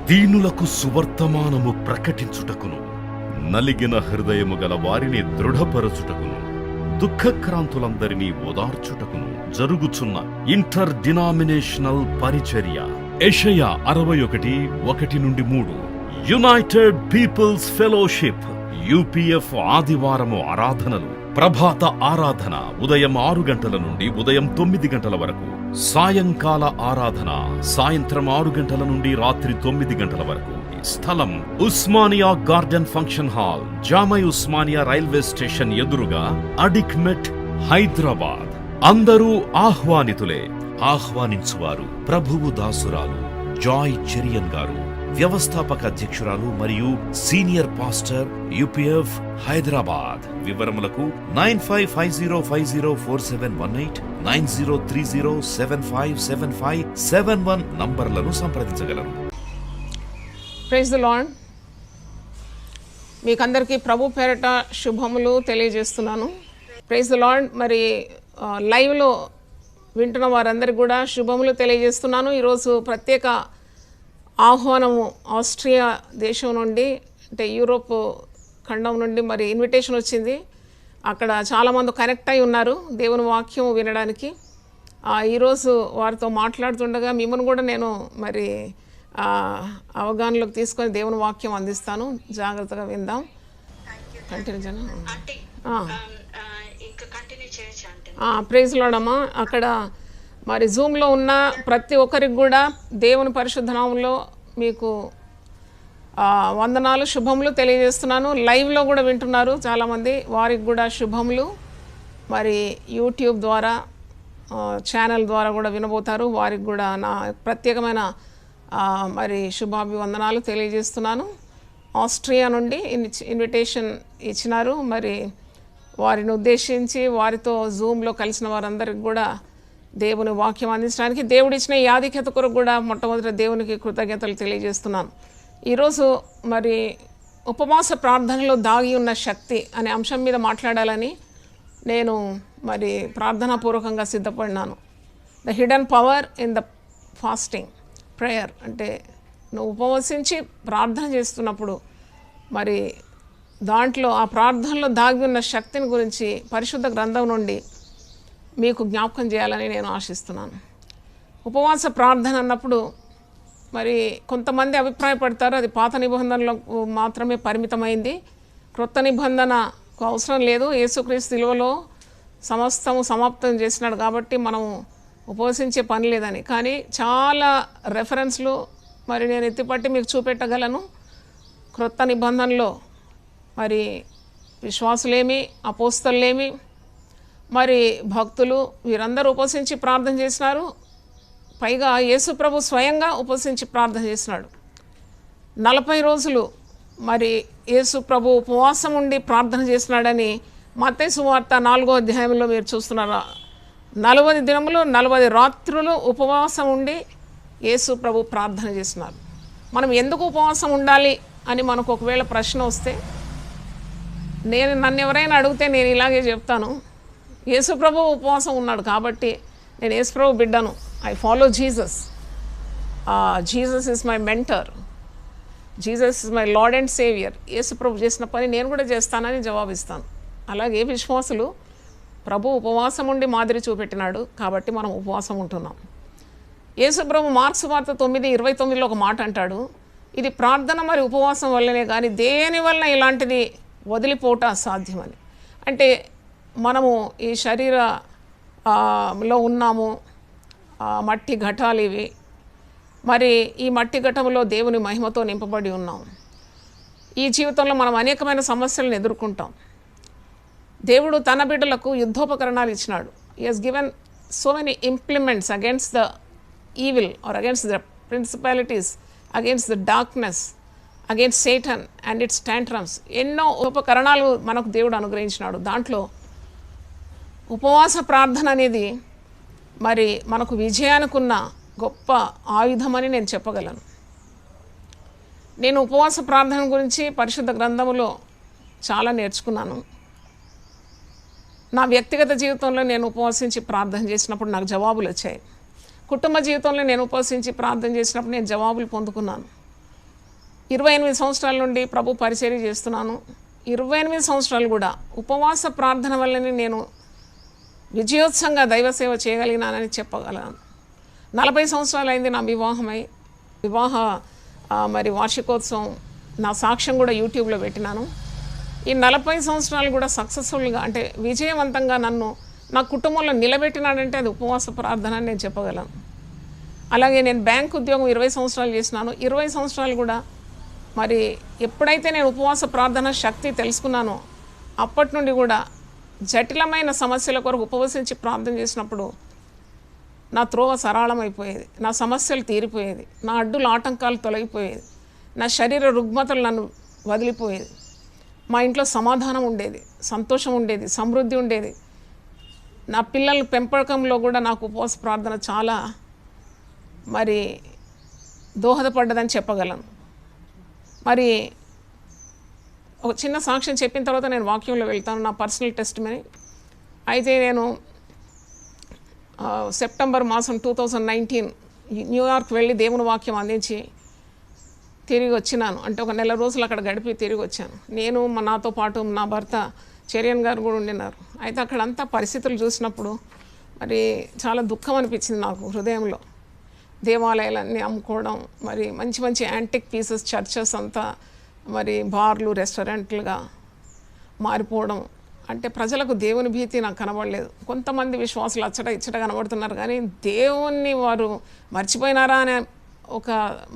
దీనులకు సువర్తమానము ప్రకటించుటకును, నలిగిన హృదయము గల వారిని దృఢపరచుటకును, దుఃఖక్రాంతులందరినీ ఓదార్చుటకును జరుగుచున్న ఇంటర్ డినామినేషనల్ పరిచర్య. యెషయా 61:1-3. యునైటెడ్ పీపుల్స్ ఫెలోషిప్ యూపీఎఫ్ ఆదివారము ఆరాధనలు. ప్రభాత ఆరాధన ఉదయం 6 గంటల నుండి ఉదయం 9 గంటల వరకు. సాయంకాల ఆరాధన సాయంత్రం 6 గంటల నుండి రాత్రి 9 గంటల వరకు. స్థలం Osmania garden function hall, జామై Osmania railway station ఎదురుగా, అడిక్మెట్, హైదరాబాద్. అందరూ ఆహ్వానితులే. ఆహ్వానించువారు ప్రభువు దాసురాలు జాయ్ చెరియన్ గారు, వ్యవస్థాపక అధ్యక్షురాలు మరియు సీనియర్ పాస్టర్ యూపీఎఫ్ హైదరాబాద్. వివరములకు 9550504718, 9030757571 నంబర్లను సంప్రదించగలరు. Praise the lord. మీకందరికీ ప్రభు పేరట శుభములు తెలియజేస్తున్నాను. Praise the lord. మరి లైవ్లో వింటున్న వారందరికీ కూడా శుభములు తెలియజేస్తున్నాను. ఈరోజు ప్రత్యేక ఆహ్వానము ఆస్ట్రియా దేశం నుండి, అంటే యూరోప్ ఖండం నుండి మరి ఇన్విటేషన్ వచ్చింది. అక్కడ చాలామంది కనెక్ట్ అయి ఉన్నారు దేవుని వాక్యం వినడానికి. ఈరోజు వారితో మాట్లాడుతుండగా మిమ్మల్ని కూడా నేను మరి అవగాహనలోకి తీసుకొని దేవుని వాక్యం అందిస్తాను. జాగ్రత్తగా విందాం. ప్రైజ్ లార్డ్ అమ్మా. అక్కడ మరి జూమ్లో ఉన్న ప్రతి ఒక్కరికి కూడా దేవుని పరిశుద్ధ నామములో మీకు వందనాలు, శుభములు తెలియజేస్తున్నాను. లైవ్లో కూడా వింటున్నారు చాలామంది, వారికి కూడా శుభములు. మరి యూట్యూబ్ ద్వారా ఛానల్ ద్వారా కూడా వినబోతారు, వారికి కూడా నా ప్రత్యేకమైన మరి శుభాభివందనాలు తెలియజేస్తున్నాను. ఆస్ట్రియా నుండి ఇన్విటేషన్ ఇచ్చినారు. మరి వారిని ఉద్దేశించి వారితో జూమ్లో కలిసిన వారందరికి కూడా దేవుని వాక్యం అందించడానికి దేవుడిచ్చిన ఈ ఆధిక్యత కొరకు కూడా మొట్టమొదటి దేవునికి కృతజ్ఞతలు తెలియజేస్తున్నాను. ఈరోజు మరి ఉపవాస ప్రార్థనలో దాగి ఉన్న శక్తి అనే అంశం మీద మాట్లాడాలని నేను మరి ప్రార్థనాపూర్వకంగా సిద్ధపడినాను. The hidden power in the fasting prayer. అంటే నువ్వు ఉపవసించి ప్రార్థన చేస్తున్నప్పుడు మరి దాంట్లో ఆ ప్రార్థనలో దాగి ఉన్న శక్తిని గురించి పరిశుద్ధ గ్రంథం నుండి మీకు జ్ఞాపకం చేయాలని నేను ఆశిస్తున్నాను. ఉపవాస ప్రార్థన అన్నప్పుడు మరి కొంతమంది అభిప్రాయపడతారు అది పాత నిబంధనలో మాత్రమే పరిమితమైంది, క్రొత్త నిబంధనకు అవసరం లేదు, యేసుక్రీస్తు శిలువలో సమస్తము సమాప్తం చేసినాడు కాబట్టి మనం ఉపవసించే పని లేదని. కానీ చాలా రెఫరెన్స్లు మరి నేను ఎత్తిపట్టి మీకు చూపెట్టగలను. క్రొత్త నిబంధనలో మరి విశ్వాసులేమి, అపోస్తలులేమి, మరి భక్తులు వీరందరూ ఉపవసించి ప్రార్థన చేసినారు. పైగా యేసు ప్రభు స్వయంగా ఉపవసించి ప్రార్థన చేసినాడు. 40 రోజులు మరి యేసు ప్రభు ఉపవాసం ఉండి ప్రార్థన చేసినాడని మత్తయి సువార్త 4వ అధ్యాయంలో మీరు చూస్తున్నారా. 40 దినములు 40 రాత్రులు ఉపవాసం ఉండి యేసు ప్రభు ప్రార్థన చేసినారు. మనం ఎందుకు ఉపవాసం ఉండాలి అని మనకు ఒకవేళ ప్రశ్న వస్తే నన్ను ఎవరైనా అడిగితే నేను ఇలాగే చెప్తాను, యేసు ప్రభు ఉపవాసం ఉన్నాడు కాబట్టి నేను యేసు ప్రభు బిడ్డను. I follow Jesus. Jesus is my mentor, Jesus is my lord and saviour. Yesu ప్రభు చేసిన పని నేను కూడా చేస్తానని జవాబిస్తాను. అలాగే విశ్వాసులు ప్రభు ఉపవాసం ఉండి మాదిరి చూపెట్టినాడు కాబట్టి మనం ఉపవాసం ఉంటున్నాం. యేసు ప్రభు మార్క్స్ వార్త 9:29 ఒక మాట అంటాడు, ఇది ప్రార్థన మరి ఉపవాసం వల్లనే కానీ దేని వలన ఇలాంటిది వదిలిపోవటం అసాధ్యమని. అంటే మనము ఈ శరీరంలో ఉన్నాము, మట్టి ఘటాలు ఇవి. మరి ఈ మట్టి ఘటంలో దేవుని మహిమతో నింపబడి ఉన్నాం. ఈ జీవితంలో మనం అనేకమైన సమస్యలను ఎదుర్కొంటాం. దేవుడు తన బిడ్డలకు యుద్ధోపకరణాలు ఇచ్చినాడు. He has given so many implements against the evil or against the principalities, against the darkness, against Satan and its tantrums. ఎన్నో ఉపకరణాలు మనకు దేవుడు అనుగ్రహించినాడు. దాంట్లో ఉపవాస ప్రార్థన అనేది మరి మనకు విజయానికి ఉన్న గొప్ప ఆయుధమని నేను చెప్పగలను. నేను ఉపవాస ప్రార్థన గురించి పరిశుద్ధ గ్రంథములో చాలా నేర్చుకున్నాను. నా వ్యక్తిగత జీవితంలో నేను ఉపవసించి ప్రార్థన చేసినప్పుడు నాకు జవాబులు వచ్చాయి. కుటుంబ జీవితంలో నేను ఉపవసించి ప్రార్థన చేసినప్పుడు నేను జవాబులు పొందుకున్నాను. 28 సంవత్సరాల నుండి ప్రభు పరిచర్య చేస్తున్నాను. 28 సంవత్సరాలు కూడా ఉపవాస ప్రార్థన వల్లనే నేను విజయోత్సవంగా దైవ సేవ చేయగలిగినానని చెప్పగలను. 40 సంవత్సరాలు అయింది నా వివాహమై. వివాహ మరి వార్షికోత్సవం నా సాక్ష్యం కూడా యూట్యూబ్లో పెట్టినాను. ఈ 40 సంవత్సరాలు కూడా సక్సెస్ఫుల్గా అంటే విజయవంతంగా నన్ను నా కుటుంబంలో నిలబెట్టినాడంటే అది ఉపవాస ప్రార్థన అని నేను చెప్పగలను. అలాగే నేను బ్యాంక్ ఉద్యోగం 20 సంవత్సరాలు చేసినాను. 20 సంవత్సరాలు కూడా మరి ఎప్పుడైతే నేను ఉపవాస ప్రార్థన శక్తి తెలుసుకున్నానో అప్పటి నుండి కూడా జటిలమైన సమస్యల కొరకు ఉపవసించి ప్రార్థన చేసినప్పుడు నా త్రోవ సరళమైపోయేది, నా సమస్యలు తీరిపోయేది, నా అడ్డుల ఆటంకాలు తొలగిపోయేది, నా శరీర రుగ్మతలు నన్ను వదిలిపోయేది. మా ఇంట్లో సమాధానం ఉండేది, సంతోషం ఉండేది, సమృద్ధి ఉండేది. నా పిల్లల పెంపకంలో కూడా నాకు ఉపవాస ప్రార్థన చాలా మరి దోహదపడ్డదని చెప్పగలను. మరి ఒక చిన్న సాక్ష్యం చెప్పిన తర్వాత నేను వాక్యంలో వెళ్తాను, నా పర్సనల్ టెస్టిమనీ. అయితే నేను సెప్టెంబర్ మాసం 2019 న్యూయార్క్ వెళ్ళి దేవుని వాక్యం అందించి తిరిగి వచ్చినాను. అంటే ఒక నెల రోజులు అక్కడ గడిపి తిరిగి వచ్చాను. నేను నాతో పాటు నా భర్త చరణ్ గారు కూడా ఉండినారు. అయితే అక్కడంతా పరిస్థితులు చూసినప్పుడు మరి చాలా దుఃఖం అనిపించింది నాకు హృదయంలో. దేవాలయాలన్నీ అమ్ముకోవడం, మరి మంచి మంచి యాంటిక్ పీసెస్ చర్చెస్ అంతా మరి బార్లు రెస్టారెంట్లుగా మారిపోవడం. అంటే ప్రజలకు దేవుని భీతి నాకు కనబడలేదు. కొంతమంది విశ్వాసులు ఇచ్చట కనబడుతున్నారు, కానీ దేవుణ్ణి వారు మర్చిపోయినారా అనే ఒక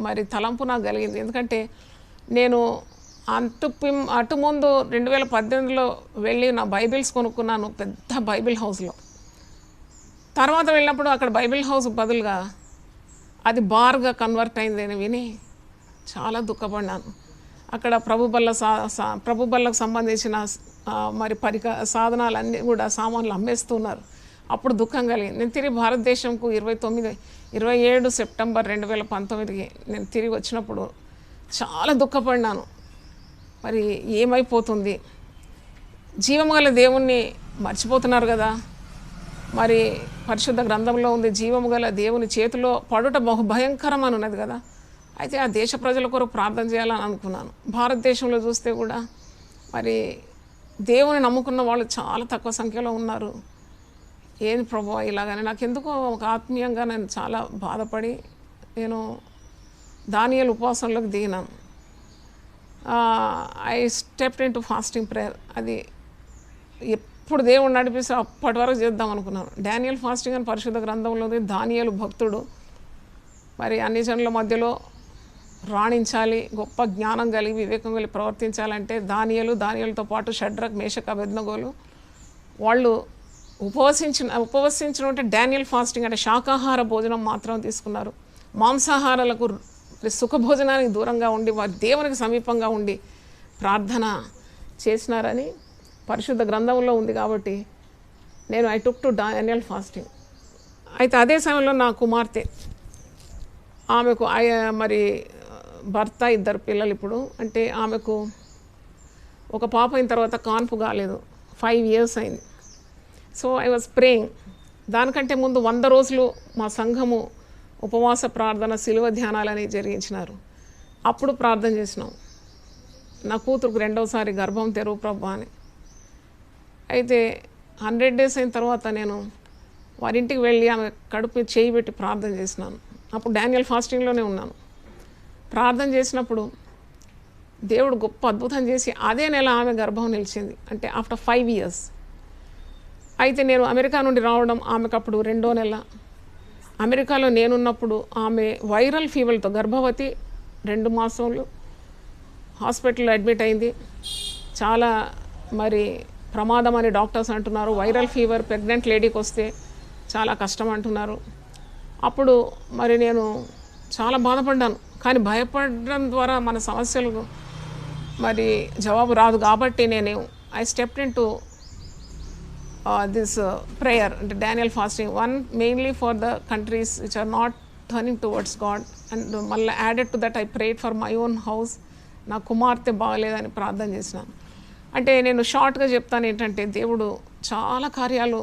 మరి తలంపు నాకు కలిగింది. ఎందుకంటే నేను అటు ముందు 2018లో వెళ్ళి నా బైబిల్స్ కొనుక్కున్నాను పెద్ద బైబిల్ హౌస్లో. తర్వాత వెళ్ళినప్పుడు అక్కడ బైబిల్ హౌస్ బదులుగా అది బార్గా కన్వర్ట్ అయిందని విని చాలా దుఃఖపడినాను. అక్కడ ప్రభు బల్లకు సంబంధించిన మరి సాధనాలన్నీ కూడా సామాన్లు అమ్మేస్తున్నారు. అప్పుడు దుఃఖం కలిగింది. నేను తిరిగి భారతదేశంకు 27 సెప్టెంబర్ 2019కి నేను తిరిగి వచ్చినప్పుడు చాలా దుఃఖపడినాను. మరి ఏమైపోతుంది, జీవము గల దేవుణ్ణి మర్చిపోతున్నారు కదా. మరి పరిశుద్ధ గ్రంథంలో ఉంది, జీవము గల దేవుని చేతిలో పడుట బహు భయంకరం అని ఉన్నది కదా. అయితే ఆ దేశ ప్రజల కొరకు ప్రార్థన చేయాలని అనుకున్నాను. భారతదేశంలో చూస్తే కూడా మరి దేవుని నమ్ముకున్న వాళ్ళు చాలా తక్కువ సంఖ్యలో ఉన్నారు. ఏంది ప్రభువా ఇలాగని నాకు ఎందుకో ఒక ఆత్మీయంగా నేను చాలా బాధపడి నేను దానియేలు ఉపవాసంలోకి దిగినాను. I stepped into fasting prayer. అది ఎప్పుడు దేవుడు నడిపిస్తే అప్పటి వరకు చేద్దాం అనుకున్నాను. డానియేల్ ఫాస్టింగ్ అని పరిశుద్ధ గ్రంథంలో ఉంది. దానియేలు భక్తుడు మరి అన్ని జనుల మధ్యలో రాణించాలి, గొప్ప జ్ఞానం కలిగి వివేకం కలిగి ప్రవర్తించాలంటే దానియేలుతో పాటు షడ్రక్ మేషక్ అబేద్నెగోలు వాళ్ళు ఉపవసించిన అంటే డానియేల్ ఫాస్టింగ్ అంటే శాకాహార భోజనం మాత్రం తీసుకున్నారు. మాంసాహారాలకు సుఖభోజనానికి దూరంగా ఉండి వారి దేవునికి సమీపంగా ఉండి ప్రార్థన చేసినారని పరిశుద్ధ గ్రంథంలో ఉంది. కాబట్టి నేను I took to Daniel fasting. అయితే అదే సమయంలో నా కుమార్తె, ఆమెకు మరి భర్త, 2 పిల్లలు ఇప్పుడు. అంటే ఆమెకు ఒక పాప అయిన తర్వాత కాన్పు కాలేదు, 5 years అయింది. So I was praying. దానికంటే ముందు 100 రోజులు మా సంఘము ఉపవాస ప్రార్థన శిలువ ధ్యానాలని జరిగించినారు. అప్పుడు ప్రార్థన చేసినాం, నా కూతురుకు 2వసారి గర్భం తెరువు ప్రభా అని. అయితే 100 days అయిన తర్వాత నేను వారింటికి వెళ్ళి ఆమె కడుపు చేయి పెట్టి ప్రార్థన చేసినాను. అప్పుడు డానియేల్ ఫాస్టింగ్లోనే ఉన్నాను. ప్రార్థన చేసినప్పుడు దేవుడు గొప్ప అద్భుతం చేసి అదే నెల ఆమె గర్భం నిలిచింది. అంటే ఆఫ్టర్ 5 years. అయితే నేను అమెరికా నుండి రావడం ఆమెకు అప్పుడు 2వ నెల. అమెరికాలో నేనున్నప్పుడు ఆమె వైరల్ ఫీవర్తో గర్భవతి 2 మాసాలు హాస్పిటల్లో అడ్మిట్ అయింది. చాలా మరి ప్రమాదం అని డాక్టర్స్ అంటున్నారు. వైరల్ ఫీవర్ ప్రెగ్నెంట్ లేడీకి వస్తే చాలా కష్టం అంటున్నారు. అప్పుడు మరి నేను చాలా బాధపడ్డాను. కానీ భయపడడం ద్వారా మన సమస్యలకు మరి జవాబు రాదు. కాబట్టి నేను I stepped into this prayer అంటే Daniel fasting. One mainly for the countries which are not turning towards God. And మళ్ళీ added to that I prayed for my own house. నా కుమార్తె బాగలేదని ప్రార్థన చేసినాను. అంటే నేను షార్ట్గా చెప్తాను ఏంటంటే దేవుడు చాలా కార్యాలు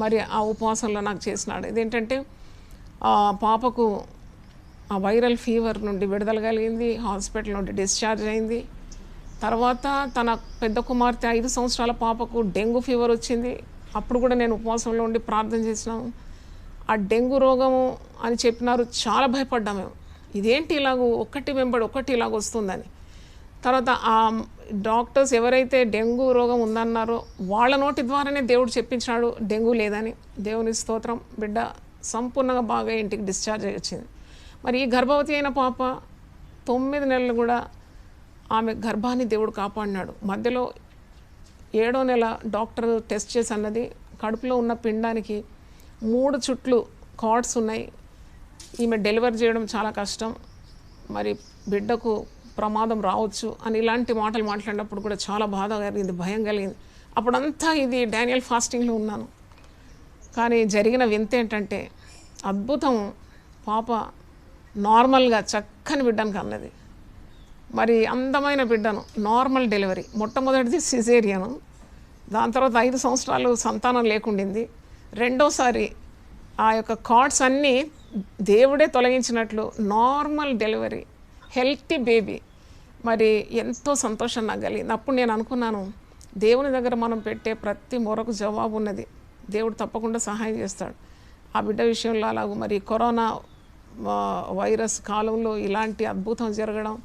మరి ఆ ఉపవాసంలో నాకు చేసినాడు. ఇదేంటంటే పాపకు ఆ వైరల్ ఫీవర్ నుండి విడుదల కలిగింది, హాస్పిటల్ నుండి డిశ్చార్జ్ అయింది. తర్వాత తన పెద్ద కుమార్తె 5 సంవత్సరాల పాపకు డెంగ్యూ ఫీవర్ వచ్చింది. అప్పుడు కూడా నేను ఉపవాసంలో ఉండి ప్రార్థన చేసినాము. ఆ డెంగ్యూ రోగము అని చెప్పినారు. చాలా భయపడ్డాము మేము, ఇదేంటి ఇలాగ ఒకటి వెంబడి ఒకటి ఇలాగ వస్తుందని. తర్వాత ఆ డాక్టర్స్ ఎవరైతే డెంగ్యూ రోగం ఉందన్నారో వాళ్ళ నోటి ద్వారానే దేవుడు చెప్పించినాడు డెంగ్యూ లేదని. దేవుని స్తోత్రం, బిడ్డ సంపూర్ణంగా బాగా ఇంటికి డిశ్చార్జ్ అయ్యి వచ్చింది. మరి ఈ గర్భవతి అయిన పాప 9 నెలలు కూడా ఆమె గర్భాన్ని దేవుడు కాపాడినాడు. మధ్యలో 7వ నెల డాక్టర్ టెస్ట్ చేసి అన్నది కడుపులో ఉన్న పిండానికి 3 చుట్లు కార్డ్స్ ఉన్నాయి, ఈమె డెలివరీ చేయడం చాలా కష్టం, మరి బిడ్డకు ప్రమాదం రావచ్చు అని ఇలాంటి మాటలు మాట్లాడినప్పుడు కూడా చాలా బాధ కలిగింది, భయం కలిగింది. అప్పుడంతా ఇది డానియల్ ఫాస్టింగ్లో ఉన్నాను. కానీ జరిగిన వింత ఏంటంటే అద్భుతం, పాప నార్మల్గా చక్కని బిడ్డను కన్నది. మరి అందమైన బిడ్డను, నార్మల్ డెలివరీ. మొట్టమొదటిది సిజేరియను, దాని తర్వాత 5 సంవత్సరాలు సంతానం లేకుండింది. రెండోసారి ఆ యొక్క కార్డ్స్ అన్నీ దేవుడే తొలగించినట్లు నార్మల్ డెలివరీ, హెల్తీ బేబీ. మరి ఎంతో సంతోషం నాకు కలిగింది. అప్పుడు నేను అనుకున్నాను, దేవుని దగ్గర మనం పెట్టే ప్రతి మొరకు జవాబు ఉన్నది, దేవుడు తప్పకుండా సహాయం చేస్తాడు. ఆ బిడ్డ విషయంలో అలాగూ మరి కరోనా వైరస్ కాలంలో ఇలాంటి అద్భుతం జరగడం,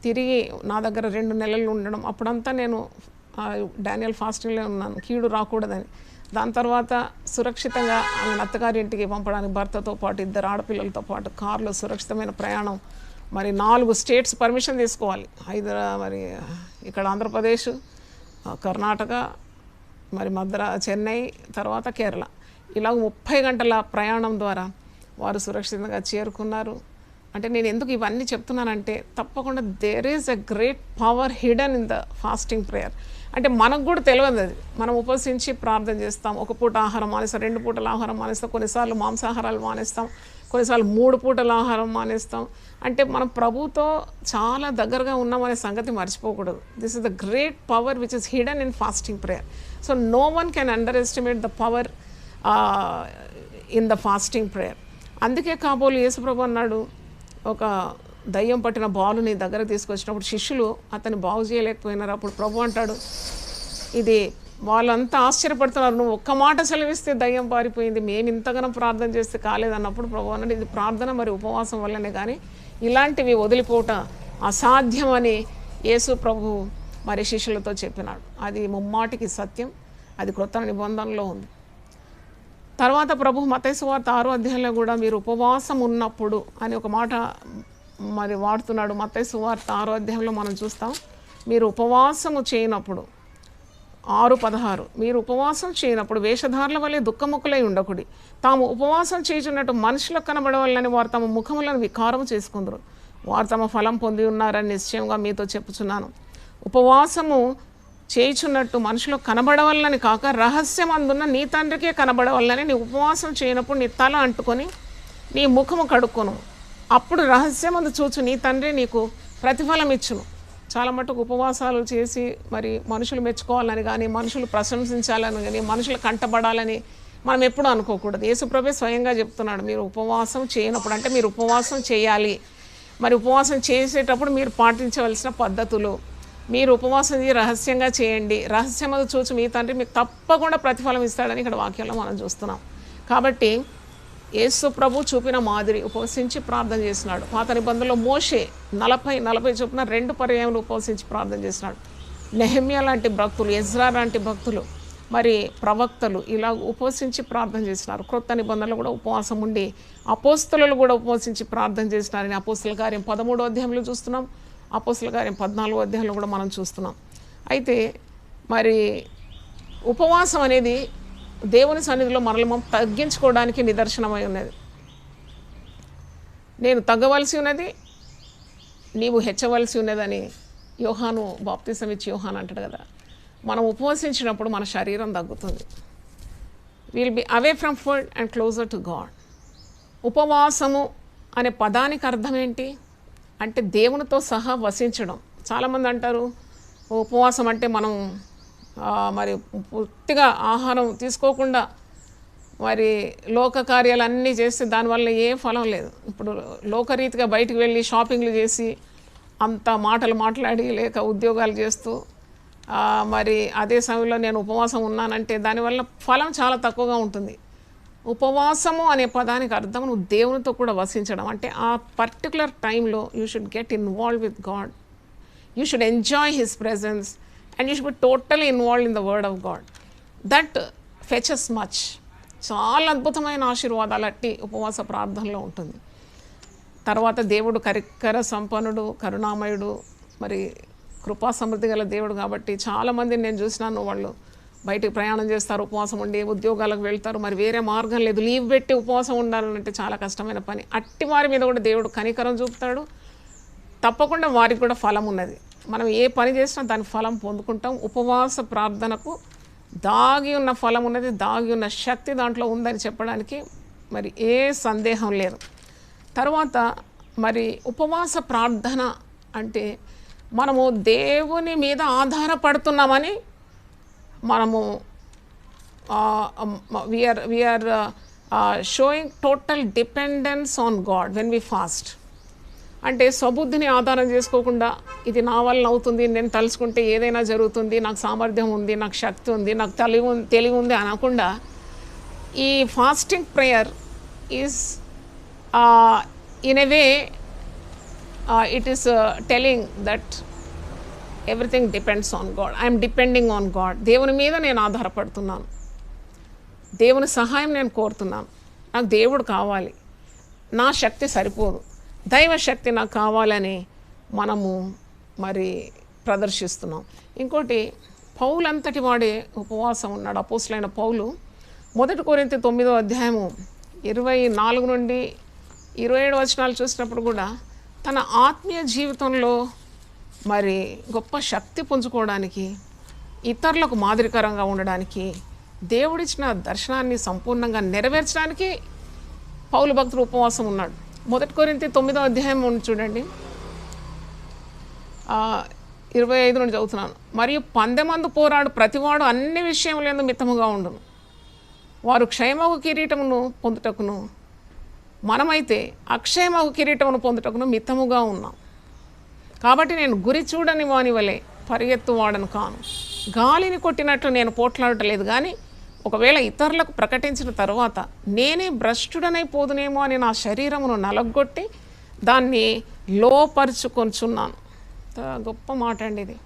తిరిగి నా దగ్గర 2 నెలలు ఉండడం, అప్పుడంతా నేను డానియల్ ఫాస్టింగ్లో ఉన్నాను, కీడు రాకూడదని. దాని తర్వాత సురక్షితంగా ఆమె అత్తగారి ఇంటికి పంపడానికి భర్తతో పాటు 2 ఆడపిల్లలతో పాటు కారులో సురక్షితమైన ప్రయాణం. మరి 4 స్టేట్స్ పర్మిషన్ తీసుకోవాలి, మరి ఇక్కడ ఆంధ్రప్రదేశ్, కర్ణాటక, మరి చెన్నై, తర్వాత కేరళ. ఇలా 30 గంటల ప్రయాణం ద్వారా వారు సురక్షితంగా చేరుకున్నారు. అంటే నేను ఎందుకు ఇవన్నీ చెప్తున్నానంటే తప్పకుండా there is a great power hidden in the fasting prayer. అంటే మనకు కూడా తెలియదు అది. మనం ఉపవసించి ప్రార్థన చేస్తాం, 1 పూట ఆహారం మానేస్తాం, 2 పూటల ఆహారం మానేస్తాం, కొన్నిసార్లు మాంసాహారాలు మానేస్తాం, కొన్నిసార్లు 3 పూటల ఆహారం మానేస్తాం. అంటే మనం ప్రభుతో చాలా దగ్గరగా ఉన్నామనే సంగతి మర్చిపోకూడదు. This is the great power which is hidden in fasting prayer. So no one can underestimate the power in the fasting prayer. అందుకే కాబోలు యేసుప్రభు అన్నాడు, ఒక దయ్యం పట్టిన బాలుని దగ్గర తీసుకొచ్చినప్పుడు శిష్యులు అతన్ని బాగు చేయలేకపోయినారు. అప్పుడు ప్రభు అంటాడు, ఇది వాళ్ళంతా ఆశ్చర్యపడుతున్నారు, నువ్వు ఒక్క మాట సెలవిస్తే దయ్యం పారిపోయింది, మేము ఇంతగానో ప్రార్థన చేస్తే కాలేదన్నప్పుడు ప్రభు అన్నాడు, ఇది ప్రార్థన మరి ఉపవాసం వల్లనే కానీ ఇలాంటివి వదిలిపోవట అసాధ్యమని యేసు ప్రభు మరి శిష్యులతో చెప్పినాడు. అది ముమ్మాటికి సత్యం, అది క్రొత్త నిబంధనలో ఉంది. తర్వాత ప్రభు మత్తయి సువార్త 6వ అధ్యాయంలో కూడా మీరు ఉపవాసం ఉన్నప్పుడు అని ఒక మాట మరి వాడుతున్నాడు. మత్తయి సువార్త 6వ అధ్యాయంలో మనం చూస్తాం, మీరు ఉపవాసము చేయనప్పుడు 6:16, మీరు ఉపవాసం చేయనప్పుడు వేషధారుల వలె దుఃఖముఖులై ఉండకుడి, తాము ఉపవాసం చేయుచున్నట్టు మనుషులకు కనబడవాలని వారు తమ ముఖములను వికారం చేసుకుందరు, వారు తమ ఫలం పొంది ఉన్నారని నిశ్చయంగా మీతో చెప్పుచున్నాను. ఉపవాసము చేయుచున్నట్టు మనుషులకు కనబడవల్లని కాక రహస్యం అందున్న నీ తండ్రికే కనబడవల్లని నీ ఉపవాసం చేయనప్పుడు నీ తల అంటుకొని నీ ముఖము కడుక్కొను, అప్పుడు రహస్యమందు చూచు నీ తండ్రి నీకు ప్రతిఫలం ఇచ్చును. చాలా మటుకు ఉపవాసాలు చేసి మరి మనుషులు మెచ్చుకోవాలని కానీ మనుషులు ప్రశంసించాలని కానీ మనుషులు కంటబడాలని మనం ఎప్పుడూ అనుకోకూడదు. యేసుప్రభువే స్వయంగా చెప్తున్నాడు, మీరు ఉపవాసం చేయనప్పుడు, అంటే మీరు ఉపవాసం చేయాలి. మరి ఉపవాసం చేసేటప్పుడు మీరు పాటించవలసిన పద్ధతులు, మీరు ఉపవాసం రహస్యంగా చేయండి, రహస్యమందు చూచి మీ తండ్రి మీకు తప్పకుండా ప్రతిఫలం ఇస్తాడని ఇక్కడ వాక్యంలో మనం చూస్తున్నాం. కాబట్టి యేసు ప్రభు చూపిన మాదిరి ఉపవసించి ప్రార్థన చేసినాడు. పాత నిబంధనలో మోషే 40 చొప్పున 2 పర్యాయములు ఉపవసించి ప్రార్థన చేసినాడు. నెహెమ్యా లాంటి భక్తులు, ఎజ్రా లాంటి భక్తులు, మరి ప్రవక్తలు ఇలా ఉపవసించి ప్రార్థన చేసినారు. క్రొత్త నిబంధనలు కూడా ఉపవాసం ఉండి అపోస్తలులు కూడా ఉపవసించి ప్రార్థన చేసినారని అపోస్తల కార్యం 13వ అధ్యాయంలో చూస్తున్నాం, అపోస్తల కార్యం 14వ అధ్యాయంలో కూడా మనం చూస్తున్నాం. అయితే మరి ఉపవాసం అనేది దేవుని సన్నిధిలో మనల్ని మనం తగ్గించుకోవడానికి నిదర్శనమై ఉన్నది. నేను తగ్గవలసి ఉన్నది, నీవు హెచ్చవలసి ఉన్నదని యోహాను బాప్తిసం ఇచ్చి యోహాను అంటాడు కదా. మనం ఉపవసించినప్పుడు మన శరీరం తగ్గుతుంది. Will be away from food and closer to God. ఉపవాసము అనే పదానికి అర్థం ఏంటి అంటే దేవునితో సహా వసించడం. చాలామంది అంటారు ఉపవాసం అంటే మనం మరి పూర్తిగా ఆహారం తీసుకోకుండా మరి లోక కార్యాలన్నీ చేస్తే దానివల్ల ఏ ఫలం లేదు. ఇప్పుడు లోకరీతిగా బయటికి వెళ్ళి షాపింగ్లు చేసి అంత మాటలు మాట్లాడి లేక ఉద్యోగాలు చేస్తూ మరి అదే సమయంలో నేను ఉపవాసం ఉన్నానంటే దానివల్ల ఫలం చాలా తక్కువగా ఉంటుంది. ఉపవాసము అనే పదానికి అర్థం నువ్వు దేవునితో కూడా వసించడం. అంటే ఆ పర్టికులర్ టైంలో you should get involve with God, you should enjoy his presence and you should be totally involve in the word of God. That fetches much. చాలా అద్భుతమైన ఆశీర్వాదాలు అట్టి ఉపవాస ప్రార్థనలో ఉంటుంది. తర్వాత దేవుడు కరికర సంపన్నుడు, కరుణామయుడు, మరి కృపా సమృద్ధి గల దేవుడు కాబట్టి చాలామందిని నేను చూసినాను, వాళ్ళు బయటికి ప్రయాణం చేస్తారు, ఉపవాసం ఉండి ఉద్యోగాలకు వెళ్తారు, మరి వేరే మార్గం లేదు, లీవ్ పెట్టి ఉపవాసం ఉండాలంటే చాలా కష్టమైన పని. అట్టి వారి మీద కూడా దేవుడు కనికరం చూపుతాడు. తప్పకుండా వారికి కూడా ఫలం ఉన్నది. మనం ఏ పని చేసినా దాని ఫలం పొందుకుంటాం. ఉపవాస ప్రార్థనకు దాగి ఉన్న ఫలం ఉన్నది, దాగి ఉన్న శక్తి దాంట్లో ఉందని చెప్పడానికి మరి ఏ సందేహం లేదు. తర్వాత మరి ఉపవాస ప్రార్థన అంటే మనము దేవుని మీద ఆధారపడుతున్నామని మనము we are showing total dependence on God when we fast. అంటే స్వబుద్ధిని ఆధారం చేసుకోకుండా ఇది నా వల్ల అవుతుంది, నేను తలుచుకుంటే ఏదైనా జరుగుతుంది, నాకు సామర్థ్యం ఉంది, నాకు శక్తి ఉంది, నాకు తెలివి ఉంది అనకుండా ఈ fasting prayer is in a way it is telling that everything depends on God. I'm depending on God. దేవుని మీద నేను ఆధారపడుతున్నాను, దేవుని సహాయం నేను కోరుతున్నాను. నాకు దేవుడు కావాలి, నా శక్తి సరిపోదు, దైవ శక్తి నాకు కావాలని మనము మరి ప్రదర్శిస్తున్నాం. ఇంకోటి, పౌలు అంతటి వాడే ఉపవాసం ఉన్నాడు. అపోస్తులైన పౌలు 1 కొరింథీ 9వ అధ్యాయము 24 నుండి 27 వచనాలు చూసినప్పుడు కూడా తన ఆత్మీయ జీవితంలో మరి గొప్ప శక్తి పుంజుకోవడానికి, ఇతరులకు మాదిరికరంగా ఉండడానికి, దేవుడిచ్చిన దర్శనాన్ని సంపూర్ణంగా నెరవేర్చడానికి పౌలు భక్తుడు ఉపవాసం ఉన్నాడు. 1 కొరింథీ 9వ అధ్యాయం చూడండి, 25 నుండి చదువుతున్నాను. మరియు పందెమందు పోరాడు ప్రతివాడు అన్ని విషయములందు మితముగా ఉండును, వారు క్షయమగు కిరీటమును పొందుటకును, మనమైతే అక్షయమగు కిరీటమును పొందుటకును మితముగా ఉన్నాం. కాబట్టి నేను గురి చూడని వాని వలె పరిగెత్తువాడను కాను, గాలిని కొట్టినట్లు నేను పోట్లాడటలేదు. కానీ ఒకవేళ ఇతరులకు ప్రకటించిన తర్వాత నేనే భ్రష్టుడనైపోదునేమో అని నా శరీరమును నలగొట్టి దాన్ని లోపరుచుకొంచున్నాను. గొప్ప మాట అండి ఇది.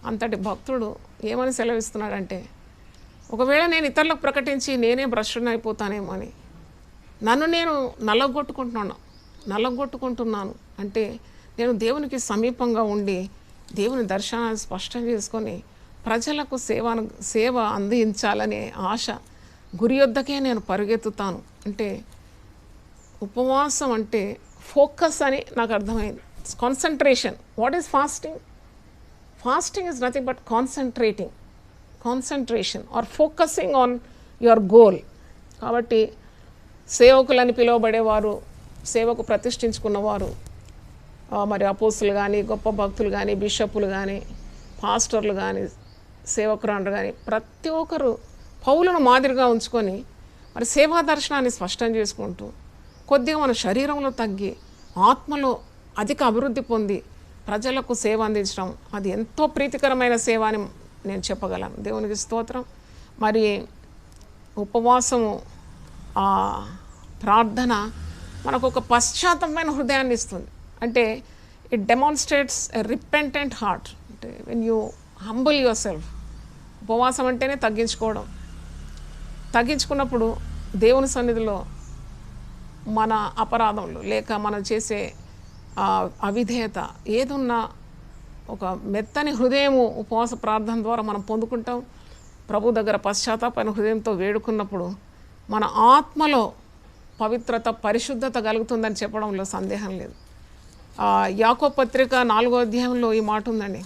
అంతటి భక్తుడు ఏమని సెలవిస్తున్నాడంటే, ఒకవేళ నేను ఇతరులకు ప్రకటించి నేనే భ్రష్టుడనైపోతానేమో అని నన్ను నేను నలగొట్టుకుంటున్నాను. అంటే నేను దేవునికి సమీపంగా ఉండి దేవుని దర్శనాన్ని స్పష్టం చేసుకొని ప్రజలకు సేవ అందించాలనే ఆశ, గురి యొద్దకే నేను పరుగెత్తుతాను. అంటే ఉపవాసం అంటే ఫోకస్ అని నాకు అర్థమైంది. Concentration. What is fasting? Fasting is nothing but concentration or focusing on your goal. కాబట్టి సేవకులని పిలువబడేవారు, సేవకు ప్రతిష్ఠించుకున్నవారు, మరి అపోస్తులు కానీ, గొప్ప భక్తులు కానీ, బిషప్పులు కానీ, పాస్టర్లు కానీ, సేవకురాండ్రు కానీ, ప్రతి ఒక్కరు పౌలను మాదిరిగా ఉంచుకొని మరి సేవా దర్శనాన్ని స్పష్టం చేసుకుంటూ కొద్దిగా మన శరీరంలో తగ్గి ఆత్మలో అధిక అభివృద్ధి పొంది ప్రజలకు సేవ అందించడం, అది ఎంతో ప్రీతికరమైన సేవ అని నేను చెప్పగలను. దేవునికి స్తోత్రం. మరి ఉపవాసము ప్రార్థన మనకు ఒక పశ్చాత్తమైన హృదయాన్ని ఇస్తుంది. అంటే it demonstrates a repentant heart. అంటే when you humble yourself. ఉపవాసం అంటేనే తగ్గించుకున్నప్పుడు దేవుని సన్నిధిలో మన అపరాధములు లేక మనం చేసే అవిధేయత ఏదున్నా ఒక మెత్తని హృదయము ఉపవాస ప్రార్థన ద్వారా మనం పొందుకుంటాం. ప్రభు దగ్గర పశ్చాత్తాపమైన హృదయంతో వేడుకున్నప్పుడు మన ఆత్మలో పవిత్రత, పరిశుద్ధత కలుగుతుందని చెప్పడంలో సందేహం లేదు. యాకోబు పత్రిక 4వ అధ్యాయంలో ఈ మాట ఉందండి.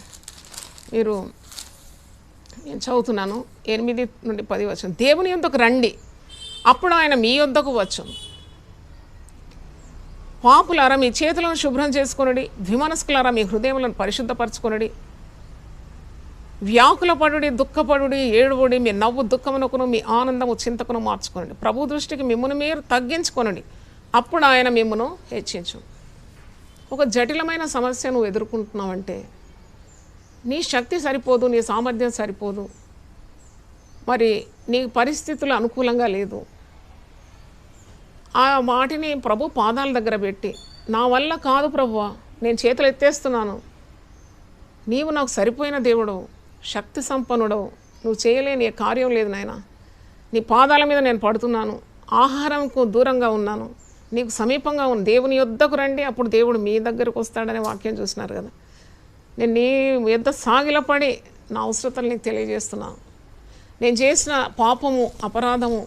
నేను చదువుతున్నాను, 8 నుండి 10 వచనం. దేవుని యొద్దకు రండి, అప్పుడు ఆయన మీ యొద్దకు వచ్చును. పాపులారా మీ చేతులను శుభ్రం చేసుకొనుడి, ద్విమనస్కులారా మీ హృదయములను పరిశుద్ధపరచుకొనుడి. వ్యాకులపడుడి, దుఃఖపడుడి, ఏడుబడి, మీ నవ్వు దుఃఖమునకును మీ ఆనందము చింతకును మార్చుకోనండి. ప్రభు దృష్టికి మిమ్మల్ని మీరు తగ్గించుకొనండి, అప్పుడు ఆయన మిమ్మను హెచ్చించు. ఒక జటిలమైన సమస్య నువ్వు ఎదుర్కొంటున్నావంటే నీ శక్తి సరిపోదు, నీ సామర్థ్యం సరిపోదు, మరి నీ పరిస్థితులు అనుకూలంగా లేదు. ఆ వాటిని ప్రభు పాదాల దగ్గర పెట్టి, నా వల్ల కాదు ప్రభువా, నేను చేతులు ఎత్తేస్తున్నాను, నీవు నాకు సరిపోయిన దేవుడవు, శక్తి సంపన్నుడవు, నువ్వు చేయలేని ఏ కార్యం లేదు నాయన, నీ పాదాల మీద నేను పడుతున్నాను, ఆహారంకు దూరంగా ఉన్నాను, నీకు సమీపంగా ఉన్న దేవుని యొద్దకు రండి, అప్పుడు దేవుడు మీ దగ్గరకు వస్తాడనే వాక్యం చూసినారు కదా. నేను నీ యొద్ద సాగిలపడి నా అవసరతలు నీకు తెలియజేస్తున్నాను. నేను చేసిన పాపము, అపరాధము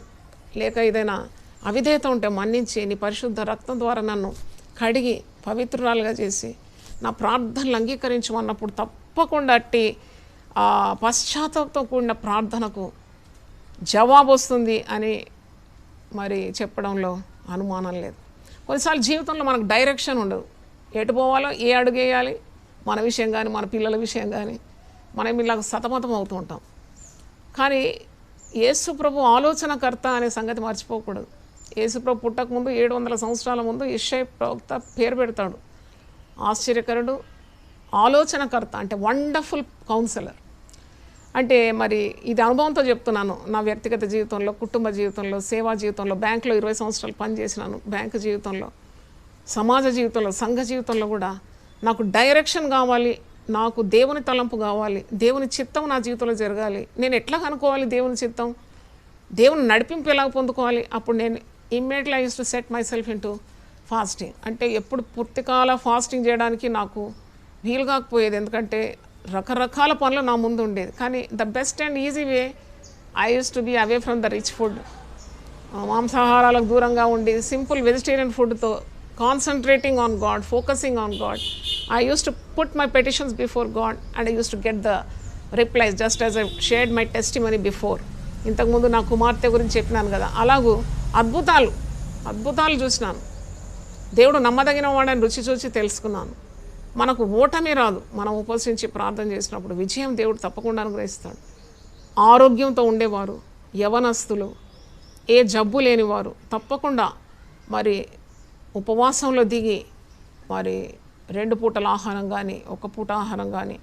లేక ఏదైనా అవిధేయత ఉంటే మన్నించి నీ పరిశుద్ధ రక్తం ద్వారా నన్ను కడిగి పవిత్రురాలుగా చేసి నా ప్రార్థనలు అంగీకరించమన్నప్పుడు తప్పకుండా అట్టి పశ్చాత్తాపంతో కూడిన ప్రార్థనకు జవాబు వస్తుంది అని మరి చెప్పడంలో అనుమానం లేదు. కొన్నిసార్లు జీవితంలో మనకు డైరెక్షన్ ఉండదు, ఎటు పోవాలో, ఏ అడుగు వేయాలి, మన విషయం కానీ మన పిల్లల విషయం కానీ మనం ఇలా సతమతం అవుతూ ఉంటాం. కానీ యేసుప్రభు ఆలోచనకర్త అనే సంగతి మర్చిపోకూడదు. యేసుప్రభు పుట్టకముందు 700 సంవత్సరాల ముందు యెషయా ప్రవక్త పేరు పెడతాడు, ఆశ్చర్యకరుడు, ఆలోచనకర్త, అంటే వండర్ఫుల్ కౌన్సిలర్. అంటే మరి ఇది అనుభవంతో చెప్తున్నాను. నా వ్యక్తిగత జీవితంలో, కుటుంబ జీవితంలో, సేవా జీవితంలో, బ్యాంకులో 20 సంవత్సరాలు పనిచేసినాను, బ్యాంకు జీవితంలో, సమాజ జీవితంలో, సంఘ జీవితంలో కూడా నాకు డైరెక్షన్ కావాలి, నాకు దేవుని తలంపు కావాలి, దేవుని చిత్తం నా జీవితంలో జరగాలి. నేను ఎట్లా కనుక్కోవాలి దేవుని చిత్తం, దేవుని నడిపింపు ఎలా పొందుకోవాలి? అప్పుడు నేను immediately I use to set my self into fasting. అంటే ఎప్పుడు పూర్తికాల ఫాస్టింగ్ చేయడానికి నాకు వీలు కాకపోయేది, ఎందుకంటే రకరకాల పనులు నా ముందు ఉండేది. కానీ the best and easy way I use to be away from the rich food, మాంసాహారాలకు దూరంగా ఉండి సింపుల్ వెజిటేరియన్ ఫుడ్తో concentrating on God, focusing on God. I used to put my petitions before God and I used to get the replies, just as I shared my testimony before. ఇంతకుముందు నా కుమార్తె గురించి చెప్పినాను కదా, అలాగూ అద్భుతాలు చూసినాను. దేవుడు నమ్మదగిన వాడని రుచి చూచి తెలుసుకున్నాను. మనకు ఓటమి రాదు, మనం ఉపవసించి ప్రార్థన చేసినప్పుడు విజయం దేవుడు తప్పకుండా అనుగ్రహిస్తాడు. ఆరోగ్యంతో ఉండేవారు, యవనస్తులు, ఏ జబ్బు లేనివారు తప్పకుండా మరి ఉపవాసంలో దిగి మరి 2 పూటల ఆహారం కానీ, 1 పూట ఆహారం కానీ,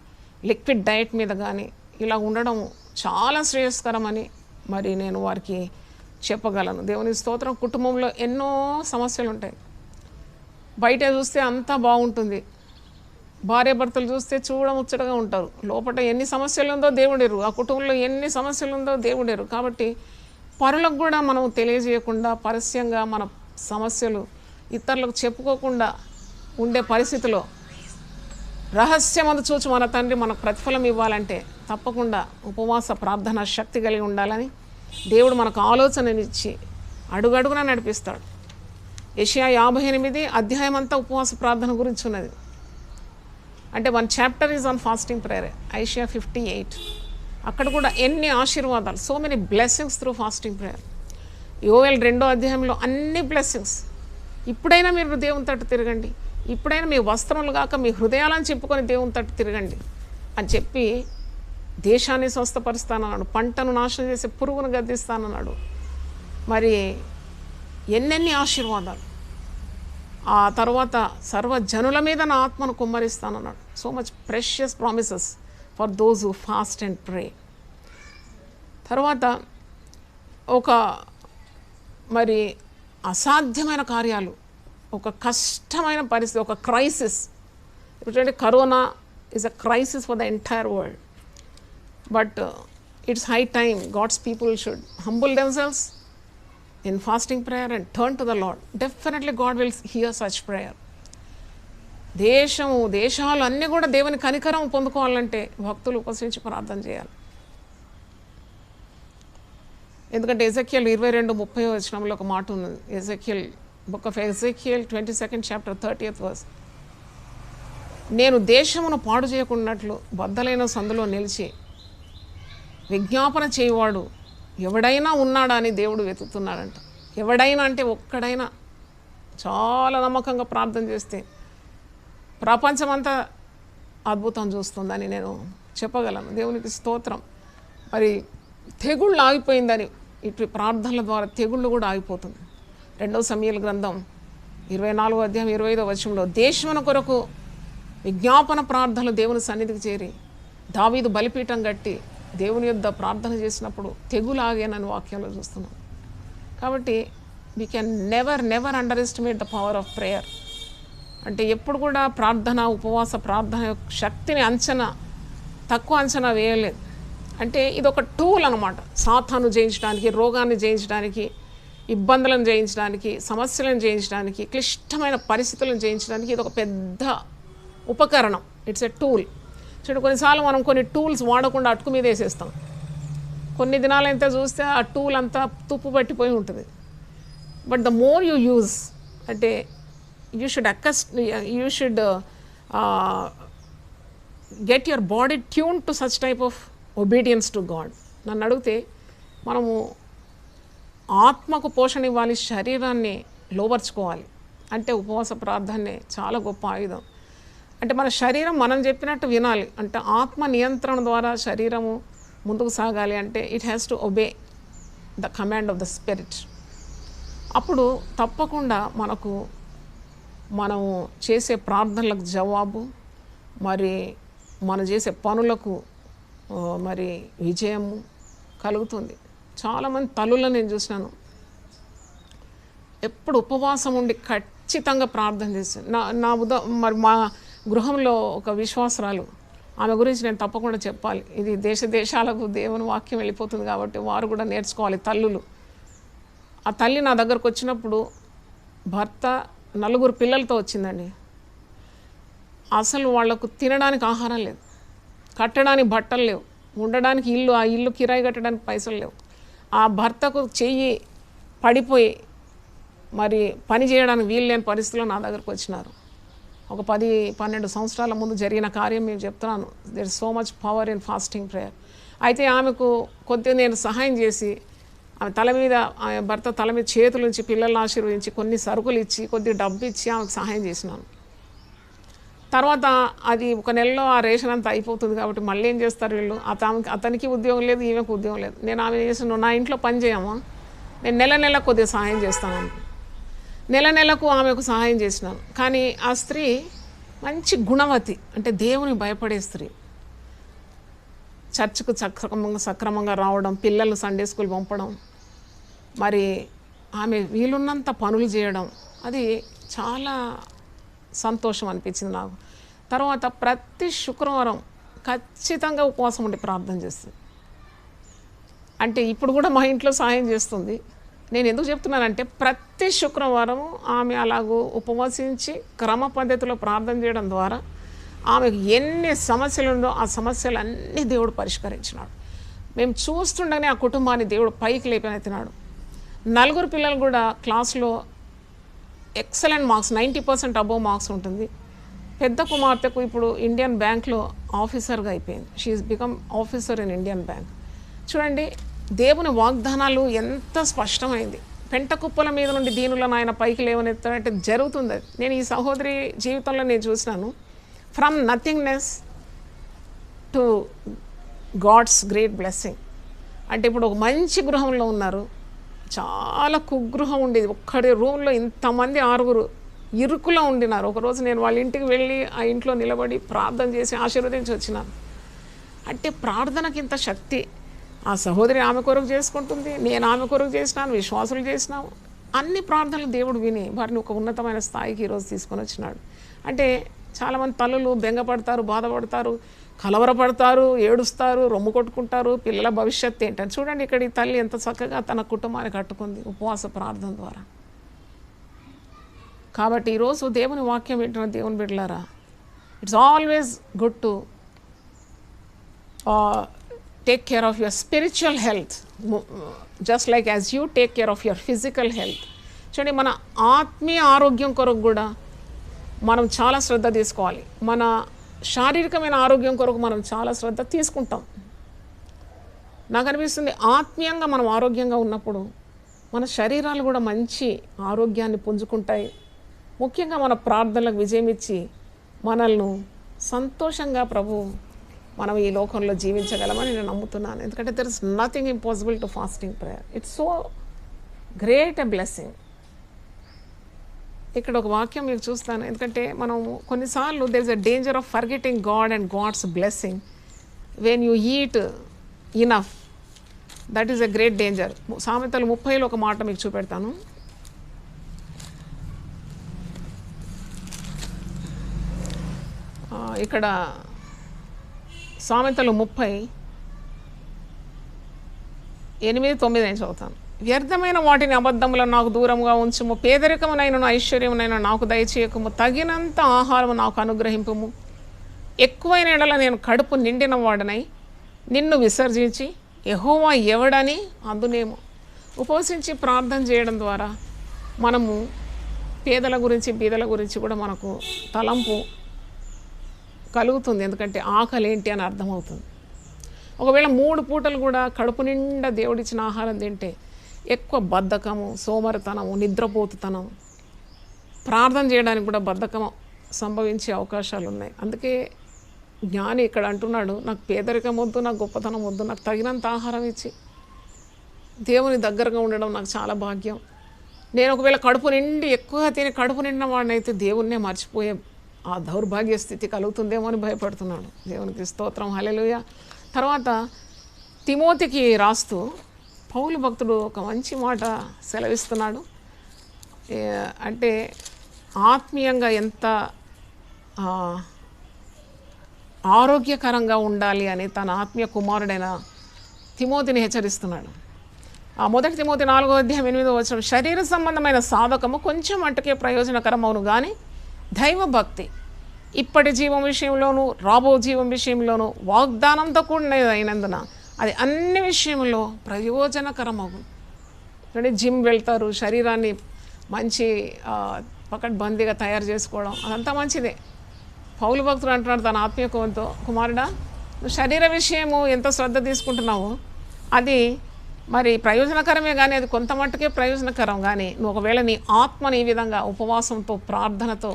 లిక్విడ్ డయట్ మీద కానీ ఇలా ఉండడం చాలా శ్రేయస్కరమని మరి నేను వారికి చెప్పగలను. దేవుని స్తోత్రం. కుటుంబంలో ఎన్నో సమస్యలు ఉంటాయి. బయట చూస్తే అంతా బాగుంటుంది, భార్యాభర్తలు చూస్తే చూడముచ్చటగా ఉంటారు, లోపల ఎన్ని సమస్యలు ఉందో దేవుడెరు, ఆ కుటుంబంలో ఎన్ని సమస్యలు ఉందో దేవుడెరు. కాబట్టి పరులకు కూడా మనం తెలియజేయకుండా పరస్యంగా మన సమస్యలు ఇతరులకు చెప్పుకోకుండా ఉండే పరిస్థితిలో రహస్యమందు చూచి మన తండ్రి మనకు ప్రతిఫలం ఇవ్వాలంటే తప్పకుండా ఉపవాస ప్రార్థన శక్తి కలిగి ఉండాలని దేవుడు మనకు ఆలోచననిచ్చి అడుగడుగునా నడిపిస్తాడు. యెషయా 58 అధ్యాయం అంతా ఉపవాస ప్రార్థన గురించి ఉన్నది. అంటే 1 chapter is on fasting prayer. యెషయా 58 అక్కడ కూడా ఎన్ని ఆశీర్వాదాలు, so many blessings through fasting prayer. Joel 2వ అధ్యాయంలో అన్ని బ్లెస్సింగ్స్. ఇప్పుడైనా మీరు దేవుని తట్టు తిరగండి, ఇప్పుడైనా మీ వస్త్రములు కాక మీ హృదయాలను చెప్పుకొని దేవుని తట్టు తిరగండి అని చెప్పి దేశాన్ని స్వస్థపరుస్తానన్నాడు, పంటను నాశనం చేసే పురుగును గద్దిస్తానన్నాడు. మరి ఎన్నెన్ని ఆశీర్వాదాలు. ఆ తర్వాత సర్వజనుల మీద నా ఆత్మను కుమ్మరిస్తానన్నాడు. So much precious promises for those who fast and pray. తర్వాత ఒక మరి అసాధ్యమైన కార్యాలు, ఒక కష్టమైన పరిస్థితి, ఒక క్రైసిస్. ఎందుకంటే corona is a crisis for the entire world. But it's high time God's people should humble themselves in fasting prayer and turn to the Lord. Definitely God will hear such prayer. దేశాలు అన్నీ కూడా దేవుని కనికరం పొందుకోవాలంటే భక్తులు ఉపవసించి ప్రార్థన చేయాలి. ఎందుకంటే Ezekiel 22:30 వచనంలో ఒక మాట ఉన్నది. Ezekiel book of Ezekiel 22nd chapter 30th verse. నేను దేశమును పాడు చేయకున్నట్లు బద్దలైన సందులో నిలిచి విజ్ఞాపన చేయవాడు ఎవడైనా ఉన్నాడా అని దేవుడు వెతుకుతున్నాడంట. ఎవడైనా అంటే ఒక్కడైనా చాలా నమ్మకంగా ప్రార్థన చేస్తే ప్రపంచమంతా అద్భుతం చూస్తుందని నేను చెప్పగలను. దేవునికి స్తోత్రం. మరి తెగుళ్ళు ఆగిపోయిందని ఇటు ప్రార్థనల ద్వారా తెగుళ్ళు కూడా ఆగిపోతుంది. 2 సమూయేలు గ్రంథం 24వ అధ్యాయం 25వ వచనంలో దేశమున కొరకు విజ్ఞాపన ప్రార్థనలు దేవుని సన్నిధికి చేరి దావీదు బలిపీఠం కట్టి దేవుని యొద్ద ప్రార్థన చేసినప్పుడు తెగులు ఆగేనని వాక్యంలో చూస్తున్నాం. కాబట్టి we can never under estimate the power of prayer. అంటే ఎప్పుడు కూడా ప్రార్థన, ఉపవాస ప్రార్థన యొక్క శక్తిని తక్కువ అంచనా వేయలేదు. అంటే ఇది ఒక టూల్ అనమాట. సాతాను జయించడానికి, రోగాన్ని జయించడానికి, ఇబ్బందులను జయించడానికి, సమస్యలను జయించడానికి, క్లిష్టమైన పరిస్థితులను జయించడానికి ఇది ఒక పెద్ద ఉపకరణం. It's a tool. చూడండి, కొన్నిసార్లు మనం కొన్ని టూల్స్ వాడకుండా అటుకు మీద వేసేస్తాం. కొన్ని దినాలైతే చూస్తే ఆ టూల్ అంతా తుప్పు పట్టిపోయి ఉంటుంది. But the more you use, అంటే you should get your body tune to such type of obedience to God. నన్ను అడిగితే మనము ఆత్మకు పోషణ ఇవ్వాలి, శరీరాన్ని లోపరుచుకోవాలి. అంటే ఉపవాస ప్రార్థనే చాలా గొప్ప ఆయుధం. అంటే మన శరీరం మనం చెప్పినట్టు వినాలి. అంటే ఆత్మ నియంత్రణ ద్వారా శరీరము ముందుకు సాగాలి. అంటే it has to obey the command of the spirit. అప్పుడు తప్పకుండా మనము చేసే ప్రార్థనలకు జవాబు, మరి మనం చేసే పనులకు మరి విజయము కలుగుతుంది. చాలామంది తల్లులను నేను చూసినాను, ఎప్పుడు ఉపవాసం ఉండి ఖచ్చితంగా ప్రార్థన చేస్తాను. మరి మా గృహంలో ఒక విశ్వాసరాలు, ఆమె గురించి నేను తప్పకుండా చెప్పాలి. ఇది దేశాలకు దేవుని వాక్యం వెళ్ళిపోతుంది కాబట్టి వారు కూడా నేర్చుకోవాలి. తల్లులు, ఆ తల్లి నా దగ్గరకు వచ్చినప్పుడు భర్త 4 పిల్లలతో వచ్చిందండి. అసలు వాళ్లకు తినడానికి ఆహారం లేదు, కట్టడానికి బట్టలు లేవు, ఉండడానికి ఇల్లు, ఆ ఇల్లు కిరాయి కట్టడానికి పైసలు లేవు. ఆ భర్తకు చెయ్యి పడిపోయి మరి పని చేయడానికి వీలు లేని పరిస్థితుల్లో నా దగ్గరకు వచ్చినారు. ఒక 10-12 సంవత్సరాల ముందు జరిగిన కార్యం మేము చెప్తున్నాను. There is so much power in fasting prayer. అయితే ఆమెకు కొద్దిగా నేను సహాయం చేసి, ఆమె ఆమె భర్త తల మీద చేతుల నుంచి పిల్లల్ని ఆశీర్వదించి కొన్ని సరుకులు ఇచ్చి కొద్దిగా డబ్బు ఇచ్చి ఆమెకు సహాయం చేసినాను. తర్వాత అది 1 నెలలో ఆ రేషన్ అంతా అయిపోతుంది కాబట్టి మళ్ళీ ఏం చేస్తారు వీళ్ళు, అతనికి ఉద్యోగం లేదు, ఈమెకు ఉద్యోగం లేదు. నేను ఆమె చేసిన, నా ఇంట్లో పని చేయమా, నేను నెల కొద్దిగా సహాయం చేస్తాను. నెలకు ఆమెకు సహాయం చేసినాను. కానీ ఆ స్త్రీ మంచి గుణవతి, అంటే దేవుని భయపడే స్త్రీ. చర్చ్కు సక్రమంగా రావడం, పిల్లలు సండే స్కూల్ పంపడం, మరి ఆమె వీలున్నంత పనులు చేయడం, అది చాలా సంతోషం అనిపించింది నాకు. తర్వాత ప్రతి శుక్రవారం ఖచ్చితంగా ఉపవాసం ఉండి ప్రార్థన చేస్తుంది. అంటే ఇప్పుడు కూడా మా ఇంట్లో సహాయం చేస్తుంది. నేను ఎందుకు చెప్తున్నానంటే ప్రతి శుక్రవారం ఆమె అలాగూ ఉపవసించి క్రమ పద్ధతిలో ప్రార్థన చేయడం ద్వారా ఆమెకు ఎన్ని సమస్యలు ఉందో ఆ సమస్యలన్నీ దేవుడు పరిష్కరించినాడు. మేము చూస్తుండగానే ఆ కుటుంబాన్ని దేవుడు పైకి లేపనెత్తినాడు. 4 పిల్లలు కూడా క్లాస్లో ఎక్సలెంట్ మార్క్స్, 90% అబోవ్ మార్క్స్ ఉంటుంది. పెద్ద కుమార్తెకు ఇప్పుడు ఇండియన్ బ్యాంక్లో ఆఫీసర్గా అయిపోయింది. She is become officer in Indian bank. చూడండి, దేవుని వాగ్దానాలు ఎంత స్పష్టమైంది. పెంట కుప్పల మీద నుండి దీనులను ఆయన పైకి లేవనెత్తాడంటే జరుగుతుంది. అది నేను ఈ సహోదరి జీవితంలో నేను చూసినాను. From nothingness to God's great blessing. అంటే ఇప్పుడు ఒక మంచి గృహంలో ఉన్నారు. చాలా కుగృహం ఉండేది, ఒక్కడే రూమ్లో ఇంతమంది 6 ఇరుకులో ఉండినారు. ఒకరోజు నేను వాళ్ళ ఇంటికి వెళ్ళి ఆ ఇంట్లో నిలబడి ప్రార్థన చేసి ఆశీర్వదించి వచ్చినాను. అంటే ప్రార్థనకి ఇంత శక్తి. ఆ సహోదరి ఆమె కొరకు చేసుకుంటుంది, నేను ఆమె కొరకు చేసినాను, విశ్వాసులు చేసినాము. అన్ని ప్రార్థనలు దేవుడు విని వారిని ఒక ఉన్నతమైన స్థాయికి ఈరోజు తీసుకొని వచ్చినాడు. అంటే చాలామంది తల్లులు బెంగపడతారు, బాధపడతారు, కలవరపడతారు, ఏడుస్తారు, రొమ్ము కొట్టుకుంటారు. పిల్లల భవిష్యత్తు ఏంటని చూడండి, ఇక్కడ ఈ తల్లి ఎంత చక్కగా తన కుటుంబాన్ని కట్టుకుంది ఉపవాస ప్రార్థన ద్వారా. కాబట్టి ఈరోజు దేవుని వాక్యం వింటున్న దేవుని బిడ్డలారా, it's always good to take care of your spiritual health just like as you take care of your physical health. చూడండి, మన ఆత్మీయ ఆరోగ్యం కొరకు కూడా మనం చాలా శ్రద్ధ తీసుకోవాలి. మన శారీరకమైన ఆరోగ్యం కొరకు మనం చాలా శ్రద్ధ తీసుకుంటాం. నాకు అనిపిస్తుంది ఆత్మీయంగా మనం ఆరోగ్యంగా ఉన్నప్పుడు మన శరీరాలు కూడా మంచి ఆరోగ్యాన్ని పుంజుకుంటాయి. ముఖ్యంగా మన ప్రార్థనలకు విజయం ఇచ్చి మనల్ని సంతోషంగా ప్రభు మనం ఈ లోకంలో జీవించగలమని నేను నమ్ముతున్నాను. ఎందుకంటే there is nothing impossible to fasting prayer. It's so great a blessing. ఇక్కడ ఒక వాక్యం మీకు చూస్తాను. ఎందుకంటే మనం కొన్నిసార్లు there is a danger of forgetting God and God's blessing when you eat enough. That is a great danger. సామెతలు 30లో ఒక మాట మీకు చూపెడతాను. ఇక్కడ సామెతలు 30:8-9 నేను చదువుతాను. వ్యర్థమైన వాటిని అబద్ధములను నాకు దూరంగా ఉంచుము, పేదరికమునైనను ఐశ్వర్యమునైనా నాకు దయచేయకము, తగినంత ఆహారము నాకు అనుగ్రహింపుము. ఎక్కువైన ఎడల నేను కడుపు నిండిన వాడనై నిన్ను విసర్జించి యెహోవా ఎవడని అందునేమో. ఉపవసించి ప్రార్థన చేయడం ద్వారా మనము పేదల గురించి బీదల గురించి కూడా మనకు తలంపు కలుగుతుంది. ఎందుకంటే ఆకలి ఏంటి అని అర్థమవుతుంది. ఒకవేళ 3 పూటలు కూడా కడుపు నిండా దేవుడిచ్చిన ఆహారం తింటే ఎక్కువ బద్ధకము, సోమరితనము, నిద్రపోతుతనము, ప్రార్థన చేయడానికి కూడా బద్ధకం సంభవించే అవకాశాలు ఉన్నాయి. అందుకే జ్ఞాని ఇక్కడ అంటున్నాడు, నాకు పేదరికం వద్దు, నాకు గొప్పతనం వద్దు, నాకు తగినంత ఆహారం ఇచ్చి దేవుని దగ్గరగా ఉండడం నాకు చాలా భాగ్యం. నేను ఒకవేళ కడుపు నిండి ఎక్కువగా తిని కడుపు నిండిన వాడినైతే దేవుణ్ణే మర్చిపోయే ఆ దౌర్భాగ్య స్థితి కలుగుతుందేమో అని భయపడుతున్నాడు. దేవునికి స్తోత్రం, హల్లెలూయా. తర్వాత తిమోతికి రాస్తూ పౌలు భక్తుడు ఒక మంచి మాట సెలవిస్తున్నాడు. అంటే ఆత్మీయంగా ఎంత ఆరోగ్యకరంగా ఉండాలి అని తన ఆత్మీయ కుమారుడైన తిమోతిని హెచ్చరిస్తున్నాడు. ఆ 1 తిమోతి 4:8 శరీర సంబంధమైన సాధకము కొంచెం మట్టుకే ప్రయోజనకరమవును కానీ దైవ భక్తి ఇప్పటి జీవం విషయంలోనూ రాబో జీవం విషయంలోనూ వాగ్దానంతో కూడినదైనందున అది అన్ని విషయంలో ప్రయోజనకరమగు. అంటే జిమ్ వెళ్తారు, శరీరాన్ని మంచి పకడ్బందీగా తయారు చేసుకోవడం అదంతా మంచిదే. పౌలు భక్తుడు అంటున్నాడు తన ఆత్మీయ కుమారుడా, నువ్వు శరీర విషయము ఎంత శ్రద్ధ తీసుకుంటున్నావో అది మరి ప్రయోజనకరమే, కానీ అది కొంత మట్టుకే ప్రయోజనకరం. కానీ నువ్వు ఒకవేళ నీ ఆత్మని ఈ విధంగా ఉపవాసంతో ప్రార్థనతో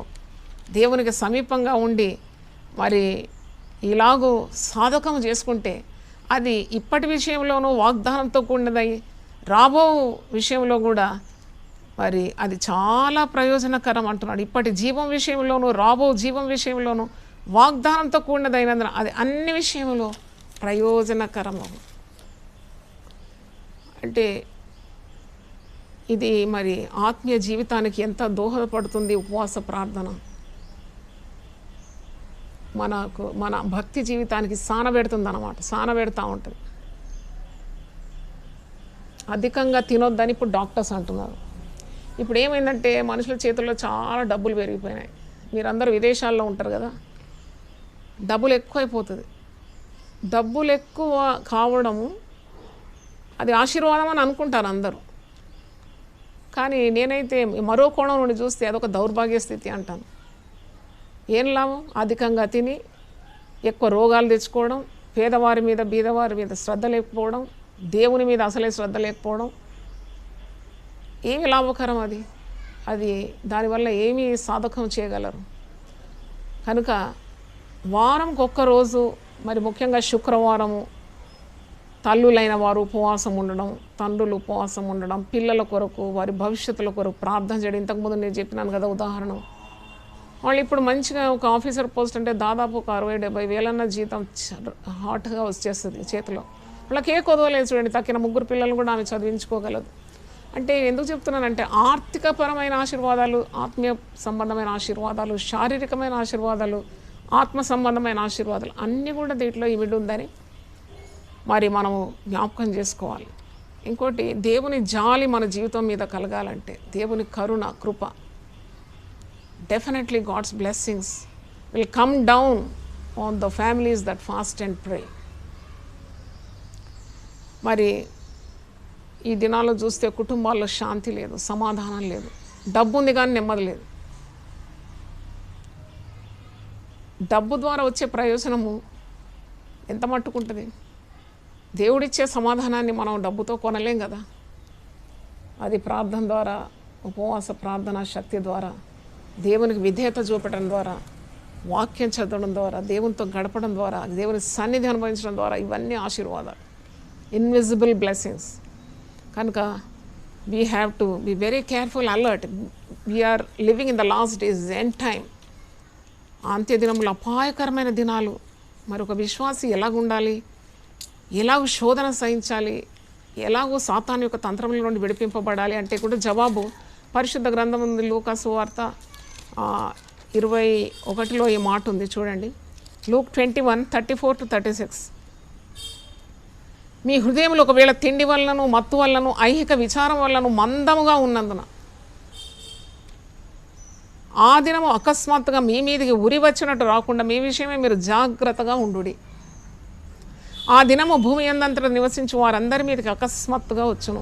దేవునికి సమీపంగా ఉండి మరి ఇలాగూ సాధకం చేసుకుంటే అది ఇప్పటి విషయంలోనూ వాగ్దానంతో కూడినదై రాబో విషయంలో కూడా మరి అది చాలా ప్రయోజనకరం అంటున్నాడు. ఇప్పటి జీవం విషయంలోనూ రాబో జీవం విషయంలోనూ వాగ్దానంతో కూడినదైనందున అది అన్ని విషయంలో ప్రయోజనకరము. అంటే ఇది మరి ఆత్మీయ జీవితానికి ఎంత దోహదపడుతుంది ఉపవాస ప్రార్థన. మన భక్తి జీవితానికి సానబెడుతుంది అన్నమాట, సానబెడతా ఉంటుంది. అధికంగా తినొద్దని ఇప్పుడు డాక్టర్స్ అంటున్నారు. ఇప్పుడు ఏమైందంటే మనుషుల చేతుల్లో చాలా డబ్బులు పెరిగిపోయినాయి. మీరందరూ విదేశాల్లో ఉంటారు కదా, డబ్బులు ఎక్కువైపోతుంది. డబ్బులు ఎక్కువ కావడము అది ఆశీర్వాదం అని అనుకుంటారు అందరూ. కానీ నేనైతే మరో కోణం నుండి చూస్తే అదొక దౌర్భాగ్య స్థితి అంటాను. ఏం లాభం? అధికంగా తిని ఎక్కువ రోగాలు తెచ్చుకోవడం, పేదవారి మీద బీదవారి మీద శ్రద్ధ లేకపోవడం, దేవుని మీద అసలే శ్రద్ధ లేకపోవడం ఏమి లాభకరం? అది దానివల్ల ఏమీ సాధకం చేయగలరు. కనుక వారంకి ఒక్కరోజు, మరి ముఖ్యంగా శుక్రవారము తల్లులైన వారు ఉపవాసం ఉండడం, తండ్రులు ఉపవాసం ఉండడం, పిల్లల కొరకు వారి భవిష్యత్తుల కొరకు ప్రార్థన చేయడం. ఇంతకుముందు నేను చెప్పినాను కదా ఉదాహరణ. వాళ్ళు ఇప్పుడు మంచిగా ఒక ఆఫీసర్ పోస్ట్ అంటే దాదాపు ఒక 60-70 వేలన్న జీతం హాట్గా వచ్చేస్తుంది చేతిలో. వాళ్ళకి ఏ కొదవలేదు చూడండి. తక్కిన 3 పిల్లలు కూడా ఆమె చదివించుకోగలదు. అంటే ఎందుకు చెప్తున్నానంటే ఆర్థికపరమైన ఆశీర్వాదాలు, ఆత్మీయ సంబంధమైన ఆశీర్వాదాలు, శారీరకమైన ఆశీర్వాదాలు, ఆత్మ సంబంధమైన ఆశీర్వాదాలు అన్నీ కూడా దీంట్లో ఇమిడి ఉందని మరి మనము జ్ఞాపకం చేసుకోవాలి. ఇంకోటి, దేవుని జాలి మన జీవితం మీద కలగాలంటే, దేవుని కరుణ, కృప, definitely God's blessings will come down on the families that fast and pray. మరి ఈ దినాల్లో చూస్తే కుటుంబాల్లో శాంతి లేదు, సమాధానం లేదు, డబ్బు ఉంది కానీ నెమ్మది లేదు. డబ్బు ద్వారా వచ్చే ప్రయోజనము ఎంత మట్టుకుంటుంది? దేవుడిచ్చే సమాధానాన్ని మనం డబ్బుతో కొనలేం కదా. అది ప్రార్థన ద్వారా, ఉపవాస ప్రార్థన శక్తి ద్వారా, దేవునికి విధేయత చూపటం ద్వారా వాక్యం చదవడం ద్వారా, దేవునితో గడపడం ద్వారా, దేవుని సన్నిధి అనుభవించడం ద్వారా ఇవన్నీ ఆశీర్వాదాలు, ఇన్విజిబుల్ బ్లెస్సింగ్స్. కనుక we have to be very careful, alert. We are living in the last days, end time, అంత్య దినములు, అపాయకరమైన దినాలు. మరి ఒక విశ్వాసి ఎలాగుండాలి, ఎలాగో శోధన సహించాలి, ఎలాగో సాతాను యొక్క తంత్రముల నుండి విడిపింపబడాలి అంటే కూడా జవాబు పరిశుద్ధ గ్రంథం ఉంది. లూకా సువార్త 21లో ఈ మాట ఉంది చూడండి. లూక్ 21:34-36. మీ హృదయంలో ఒకవేళ తిండి వలనను, మత్తు వలనను, ఐహిక విచారం వలనను మందముగా ఉన్నందున ఆ దినము అకస్మాత్తుగా మీ మీదికి ఉరి వచ్చినట్టు రాకుండా మీ విషయమే మీరు జాగ్రత్తగా ఉండుడి. ఆ దినము భూమి యందంతటా నివసించు వారందరి మీదకి అకస్మాత్తుగా వచ్చును.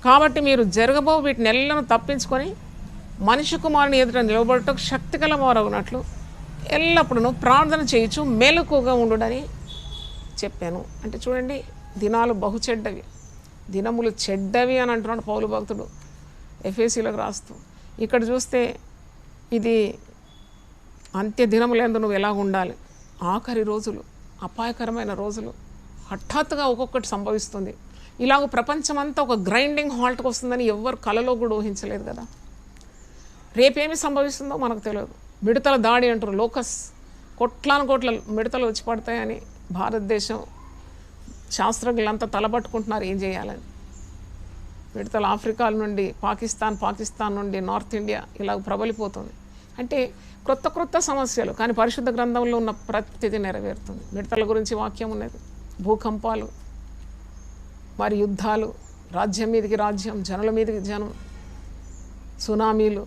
కాబట్టి మీరు జరగబో వీటిని ఎల్లను తప్పించుకొని మనిషి కుమారుని ఎదుట నిలబడటకు శక్తిగల వారగునట్లు ఎల్లప్పుడూ ప్రార్థన చేయించు మెలకుగా ఉండుడని చెప్పాను. అంటే చూడండి, దినాలు బహు చెడ్డవి, దినములు చెడ్డవి అని అంటున్నాడు పౌలు భక్తుడు ఎఫెసీలకు రాస్తూ. ఇక్కడ చూస్తే ఇది అంత్య దినములందు నువ్వు ఎలా ఉండాలి, ఆఖరి రోజులు, అపాయకరమైన రోజులు, హఠాత్తుగా ఒక్కొక్కటి సంభవిస్తుంది. ఇలాగ ప్రపంచమంతా ఒక గ్రైండింగ్ హాల్ట్కి వస్తుందని ఎవ్వరు కలలో కూడా ఊహించలేదు కదా. రేపేమి సంభవిస్తుందో మనకు తెలియదు. మిడతల దాడి అంటారు, లోకస్, కోట్ల మిడతలు వచ్చి పడతాయని భారతదేశం శాస్త్రజ్ఞులంతా తలబట్టుకుంటున్నారు ఏం చేయాలని. మిడతలు ఆఫ్రికా నుండి పాకిస్తాన్ నుండి నార్త్ ఇండియా ఇలా ప్రబలిపోతుంది. అంటే క్రొత్త సమస్యలు, కానీ పరిశుద్ధ గ్రంథంలో ఉన్న ప్రతిదీ నెరవేరుతుంది. మిడతల గురించి వాక్యం ఉన్నది, భూకంపాలు, మరి యుద్ధాలు, రాజ్యం మీదకి రాజ్యం, జనుల మీదకి జనం, సునామీలు,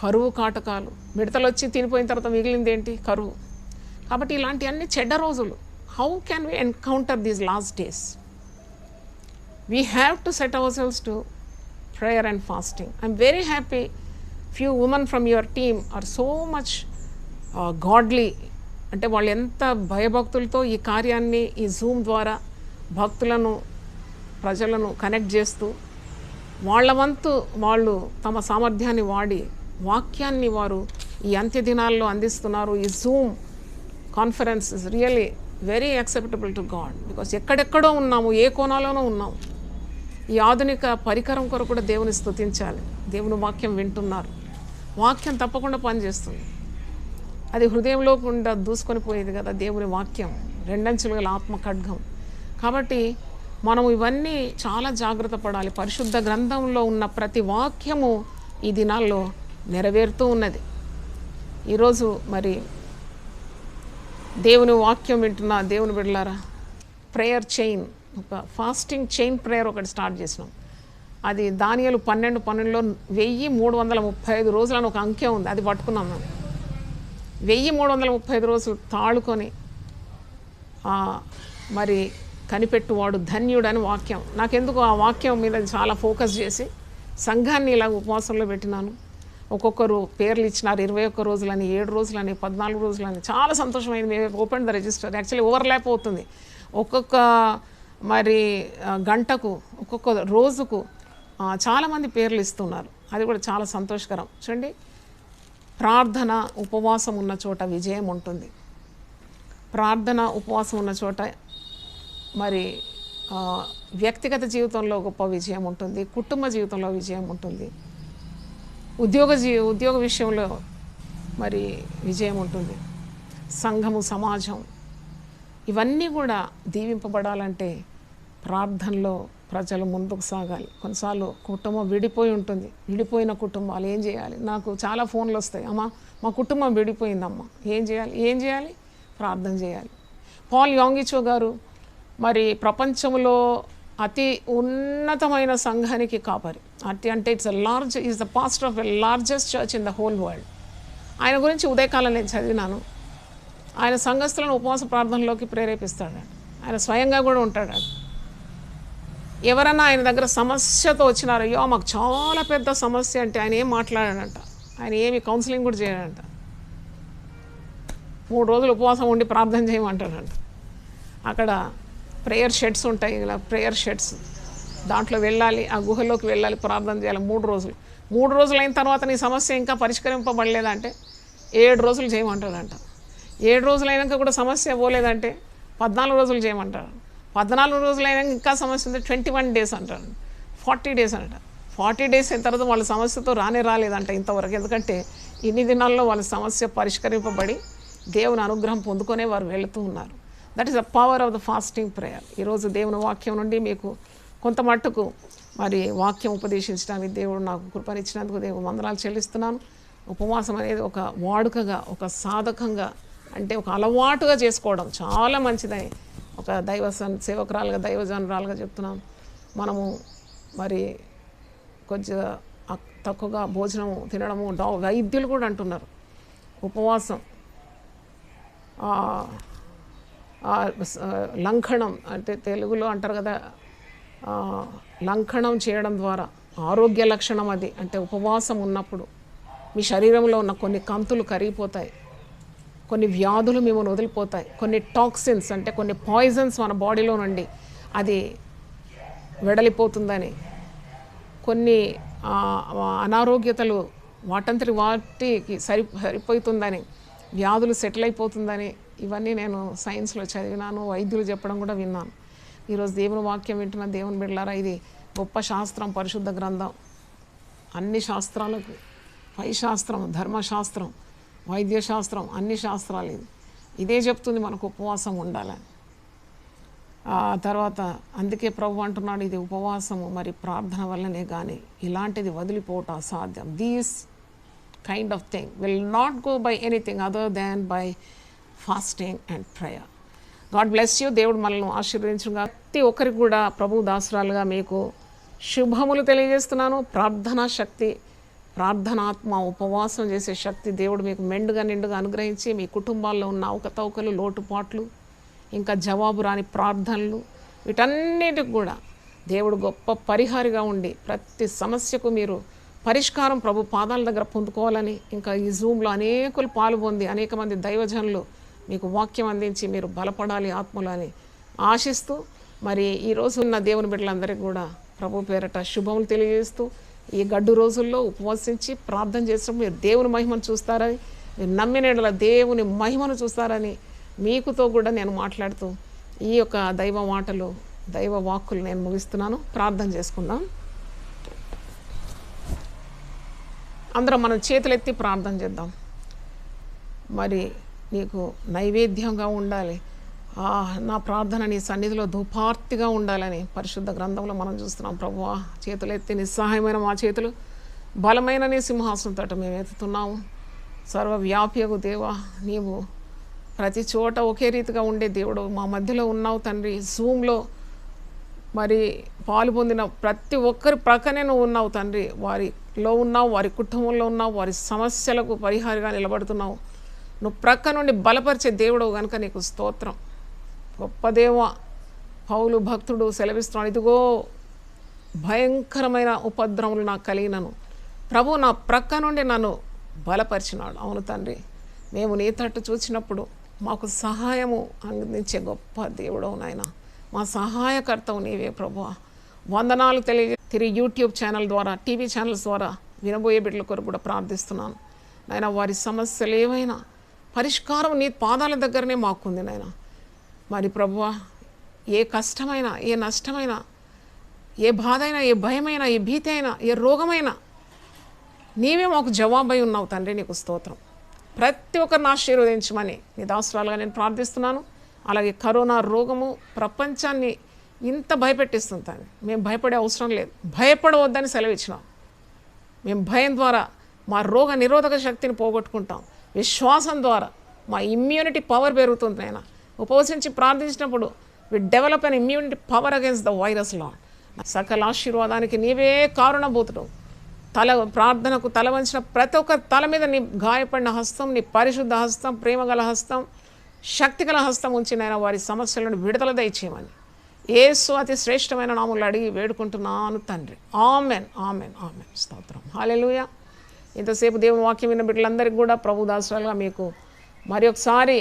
కరువు కాటకాలు. మిడతలు వచ్చి తినిపోయిన తర్వాత మిగిలింది ఏంటి? కరువు. కాబట్టి ఇలాంటి అన్ని చెడ్డ రోజులు. How can we encounter these last days? We have to set our selves to prayer and fasting. I'm very happy few women from your team are so much godly. అంటే వాళ్ళు ఎంత భయభక్తులతో ఈ కార్యాన్ని ఈ జూమ్ ద్వారా భక్తులను, ప్రజలను కనెక్ట్ చేస్తూ వాళ్ళ వంతు వాళ్ళు తమ సామర్థ్యాన్ని వాడి వాక్యాన్ని వారు ఈ అంత్య దినాల్లో అందిస్తున్నారు. ఈ Zoom conference is really very acceptable to God. Because ఎక్కడెక్కడో ఉన్నాము, ఏ కోణాలోనో ఉన్నాము. ఈ ఆధునిక పరికరం కొరకు కూడా దేవుని స్తుతించాలి. దేవుని వాక్యం వింటున్నారు, వాక్యం తప్పకుండా పనిచేస్తుంది. అది హృదయంలో గుండా దూసుకొని పోయేది కదా దేవుని వాక్యం, రెండంచులు గల ఆత్మ ఖడ్గం. కాబట్టి మనం ఇవన్నీ చాలా జాగ్రత్త పడాలి. పరిశుద్ధ గ్రంథంలో ఉన్న ప్రతి వాక్యము ఈ దినాల్లో నెరవేరుతూ ఉన్నది. ఈరోజు మరి దేవుని వాక్యం వింటున్న దేవుని బిడ్డలారా, ప్రేయర్ చైన్, ఒక ఫాస్టింగ్ చైన్ ప్రేయర్ ఒకటి స్టార్ట్ చేసినాం. అది దానియేలు 12:12లో 1335 రోజులు అని ఒక అంకె ఉంది, అది పట్టుకున్నాం మేము. 1335 రోజులు తాళుకొని మరి కనిపెట్టువాడు ధన్యుడని వాక్యం. నాకెందుకు ఆ వాక్యం మీద చాలా ఫోకస్ చేసి సంఘాన్ని ఇలా ఉపవాసంలో పెట్టినాను. ఒక్కొక్కరు పేర్లు ఇచ్చినారు, 21 రోజులని, 7 రోజులని, 14 రోజులని. చాలా సంతోషమైంది. మేము open the register. Actually overlap అవుతుంది. ఒక్కొక్క మరి గంటకు, ఒక్కొక్క రోజుకు చాలామంది పేర్లు ఇస్తున్నారు. అది కూడా చాలా సంతోషకరం. చూడండి, ప్రార్థన ఉపవాసం ఉన్న చోట విజయం ఉంటుంది. ప్రార్థన ఉపవాసం ఉన్న చోట మరి వ్యక్తిగత జీవితంలో గొప్ప విజయం ఉంటుంది, కుటుంబ జీవితంలో విజయం ఉంటుంది, ఉద్యోగ విషయంలో మరి విజయం ఉంటుంది, సంఘము, సమాజం, ఇవన్నీ కూడా దీవింపబడాలంటే ప్రార్థనలో ప్రజలు ముందుకు సాగాలి. కొన్నిసార్లు కుటుంబం విడిపోయి ఉంటుంది. విడిపోయిన కుటుంబాలు ఏం చేయాలి? నాకు చాలా ఫోన్లు వస్తాయి, అమ్మ మా కుటుంబం విడిపోయిందమ్మ, ఏం చేయాలి? ప్రార్థన చేయాలి. పాల్ యాంగిచో గారు మరి ప్రపంచంలో అతి ఉన్నతమైన సంఘానికి కాపరి. అంటే is the pastor of a largest church in the whole world. ఆయన గురించి ఉదయకాలం నేను చదివినాను. ఆయన సంఘస్థులను ఉపవాస ప్రార్థనలోకి ప్రేరేపిస్తాడు. ఆయన స్వయంగా కూడా ఉంటాడు. ఎవరన్నా ఆయన దగ్గర సమస్యతో వచ్చినారో, అయ్యో మాకు చాలా పెద్ద సమస్య అంటే ఆయన ఏం మాట్లాడాడంట, ఆయన ఏమి కౌన్సిలింగ్ కూడా చేయడంట. 3 రోజులు ఉపవాసం ఉండి ప్రార్థన చేయమంటాడంట. అక్కడ ప్రేయర్ షెడ్స్ ఉంటాయి, ఇలా ప్రేయర్ షెడ్స్, దాంట్లో వెళ్ళాలి, ఆ గుహలోకి వెళ్ళాలి, ప్రార్థన చేయాలి 3 రోజులు. 3 రోజులు అయిన తర్వాత నీ సమస్య ఇంకా పరిష్కరింపబడలేదంటే 7 రోజులు చేయమంటాడంట. 7 రోజులైనాక కూడా సమస్య పోలేదంటే 14 రోజులు చేయమంటారు. 14 రోజులైనాక ఇంకా సమస్య ఉంది 21 డేస్ అంటారు, 40 డేస్ అంటారు. 40 డేస్ అయిన తర్వాత వాళ్ళ సమస్యతో రాలేదంట ఇంతవరకు. ఎందుకంటే ఇన్ని దినాల్లో వాళ్ళ సమస్య పరిష్కరింపబడి దేవుని అనుగ్రహం పొందుకొనే వారు వెళుతూ ఉన్నారు. That is the power of the fasting prayer. ఈరోజు దేవుని వాక్యం నుండి మీకు కొంత మట్టుకు మరి వాక్యం ఉపదేశించడానికి దేవుడు నాకు కృపనిచ్చినందుకు దేవుడు వందనాలు చెల్లిస్తున్నాను. ఉపవాసం అనేది ఒక వాడుకగా, ఒక సాధకంగా, అంటే ఒక అలవాటుగా చేసుకోవడం చాలా మంచిదని ఒక సేవకురాలుగా, దైవజనురాలుగా చెప్తున్నాను. మనము మరి కొంచెం తక్కువగా భోజనము తినడము, వైద్యులు కూడా అంటున్నారు ఉపవాసం లంఘనం, అంటే తెలుగులో అంటారు కదా, లంఘనం చేయడం ద్వారా ఆరోగ్య లక్షణం అది. అంటే ఉపవాసం ఉన్నప్పుడు మీ శరీరంలో ఉన్న కొన్ని కంతులు కరిగిపోతాయి, కొన్ని వ్యాధులు మిమ్మల్ని వదిలిపోతాయి, కొన్ని టాక్సిన్స్ అంటే కొన్ని పాయిజన్స్ మన బాడీలో నుండి అది వెడలిపోతుందని, కొన్ని అనారోగ్యతలు వాటికి సరిపోతుందని, వ్యాధులు సెటిల్ అయిపోతుందని, ఇవన్నీ నేను సైన్స్లో చదివినాను, వైద్యులు చెప్పడం కూడా విన్నాను. ఈరోజు దేవుని వాక్యం వింటున్న దేవుని బిడ్డలారా, ఇది గొప్ప శాస్త్రం, పరిశుద్ధ గ్రంథం. అన్ని శాస్త్రాలకు పై శాస్త్రం, ధర్మశాస్త్రం, వైద్యశాస్త్రం, అన్ని శాస్త్రాలు ఇదే చెప్తుంది మనకు ఉపవాసం ఉండాలని. తర్వాత అందుకే ప్రభు అంటున్నాడు, ఇది ఉపవాసము మరి ప్రార్థన వల్లనే కానీ ఇలాంటిది వదిలిపోవటం అసాధ్యం. These kind of thing will not go by anything other than by fasting and prayer. God bless you. దేవుడు మనల్ని ఆశీర్వదించుగా. ప్రతి ఒక్కరికి కూడా ప్రభు దాసురాలుగా మీకు శుభములు తెలియజేస్తున్నాను. ప్రార్థనా శక్తి, ప్రార్థనాత్మ, ఉపవాసం చేసే శక్తి దేవుడు మీకు మెండుగా నిండుగా అనుగ్రహించి మీ కుటుంబాల్లో ఉన్న అవకతవకలు, లోటుపాట్లు, ఇంకా జవాబు రాని ప్రార్థనలు, వీటన్నిటికి కూడా దేవుడు గొప్ప పరిహారిగా ఉండి ప్రతి సమస్యకు మీరు పరిష్కారం ప్రభు పాదాల దగ్గర పొందుకోవాలని, ఇంకా ఈ జూమ్లో అనేకులు పాల్గొంది అనేక మంది దైవజనులు మీకు వాక్యం అందించి మీరు బలపడాలి ఆత్మలు అని ఆశిస్తూ, మరి ఈరోజు ఉన్న దేవుని బిడ్డలందరికీ కూడా ప్రభు పేరట శుభములు తెలియజేస్తూ, ఈ గడ్డు రోజుల్లో ఉపవసించి ప్రార్థన చేసినప్పుడు మీరు దేవుని మహిమను చూస్తారని, మీరు నమ్మిన దేవుని మహిమను చూస్తారని మీకుతో కూడా నేను మాట్లాడుతూ ఈ యొక్క దైవ మాటలు, దైవ వాక్కులు నేను ముగిస్తున్నాను. ప్రార్థన చేసుకుందాం. అందరం మనం చేతులెత్తి ప్రార్థన చేద్దాం. మరి నీకు నైవేద్యంగా ఉండాలి, నా ప్రార్థన నీ సన్నిధిలో ధూపార్తిగా ఉండాలని పరిశుద్ధ గ్రంథంలో మనం చూస్తున్నాం. ప్రభువా, చేతులెత్తి నిస్సహాయమైన మా చేతులు బలమైన నీ సింహాసనంతో మేము ఎత్తుతున్నాము. సర్వవ్యాప్యకు దేవా, నీవు ప్రతి చోట ఒకే రీతిగా ఉండే దేవుడు మా మధ్యలో ఉన్నావు తండ్రి. జూమ్లో మరి పాలు పొందిన ప్రతి ఒక్కరి ప్రక్కనే నువ్వు ఉన్నావు తండ్రి. వారిలో ఉన్నావు, వారి కుటుంబంలో ఉన్నావు, వారి సమస్యలకు పరిహారంగా నిలబడుతున్నావు. నువ్వు ప్రక్క నుండి బలపరిచే దేవుడు కనుక నీకు స్తోత్రం. గొప్ప దేవ, పౌలు భక్తుడు సెలవిస్తున్నాడు, ఇదిగో భయంకరమైన ఉపద్రవములు నాకు కలిగినను, ప్రభు నా ప్రక్క నుండి నన్ను బలపరిచినాడు. అవును తండ్రి, మేము నీ తట్టు చూసినప్పుడు మాకు సహాయము అందించే గొప్ప దేవుడవు నాయన. మా సహాయకర్తవు నీవే ప్రభువా. వందనాలు తిరిగి యూట్యూబ్ ఛానల్ ద్వారా, టీవీ ఛానల్స్ ద్వారా వినబోయే బిడ్డల కొరకు కూడా ప్రార్థిస్తున్నాను నాయన. వారి సమస్యలు ఏవైనా పరిష్కారం నీ పాదాల దగ్గరనే మాకుంది నాయన. మరి ప్రభువా, ఏ కష్టమైనా, ఏ నష్టమైనా, ఏ బాధ అయినా, ఏ భయమైనా, ఏ భీతి అయినా, ఏ రోగమైనా నీవే మాకు జవాబై ఉన్నావు తండ్రి. నీకు స్తోత్రం. ప్రతి ఒక్కరిని ఆశీర్వదించమని నీ దాసురాలుగా నేను ప్రార్థిస్తున్నాను. అలాగే కరోనా రోగము ప్రపంచాన్ని ఇంత భయపెట్టిస్తుంది. మేము భయపడే అవసరం లేదు, భయపడవద్దని సెలవిచ్చినాం. మేము భయం ద్వారా మా రోగ నిరోధక శక్తిని పోగొట్టుకుంటాం. విశ్వాసం ద్వారా మా ఇమ్యూనిటీ పవర్ పెరుగుతుంది నాయన. ఉపవసించి ప్రార్థించినప్పుడు we develop an immunity power against the virus lord. సకల ఆశీర్వాదానికి నీవే కారణభూతుడు. ప్రార్థనకు తల వంచిన ప్రతి ఒక్క తల మీద నీ గాయపడిన హస్తం, నీ పరిశుద్ధ హస్తం, ప్రేమగల హస్తం, శక్తిగల హస్తం ఉంచినైనా వారి సమస్యలను విడుదల దయచేయమని యేసు అతి శ్రేష్టమైన నామములో అడిగి వేడుకుంటున్నాను తండ్రి. Amen, amen, amen. స్తోత్రం. హల్లెలూయా. ఇంతసేపు దేవుని వాక్యం విన్న బిడ్డలందరికీ కూడా ప్రభు దాసురాలుగా మీకు మరి ఒకసారి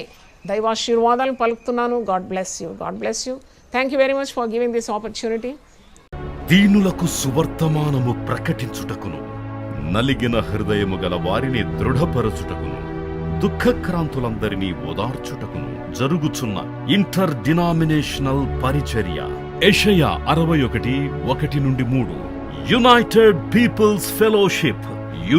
దైవాశీర్వాదాలను పలుకుతున్నాను. God bless you, God bless you. Thank you very much for giving this opportunity. దీనులకు సువర్తమానము ప్రకటించుటకును, నలిగిన హృదయము గల వారిని దృఢపరచుటకును, దుఃఖక్రాంతులందరినీ ఓదార్చుటకును జరుగుచున్న ఇంటర్ డినామినేషనల్ పరిచర్య. యెషయా 61:1-3. యునైటెడ్ పీపుల్స్ ఫెలోషిప్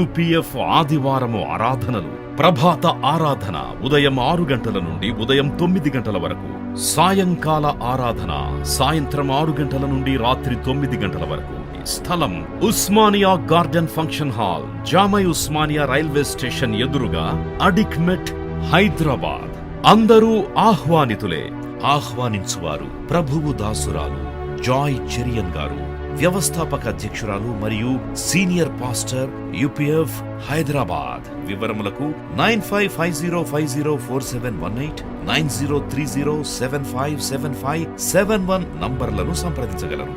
UPF ఆదివారము ఆరాధనలు. ప్రభాత ఆరాధన ఉదయం 6 గంటల నుండి ఉదయం 9 గంటల వరకు. సాయంకాల ఆరాధన సాయంత్రం 6 గంటల నుండి రాత్రి 9 గంటల వరకు. స్థలం Osmania garden function hall, జామై Osmania railway station ఎదురుగా, అడిక్మెట్, హైదరాబాద్. అందరూ ఆహ్వానితులే. ఆహ్వానించువారు ప్రభువు దాసురాలు జాయ్ చెరియన్ గారు, వ్యవస్థాపక అధ్యక్షురాలు మరియు సీనియర్ పాస్టర్ UPF హైదరాబాద్. వివరములకు 9550504718, 9030757571 నంబర్లను సంప్రదించగలరు.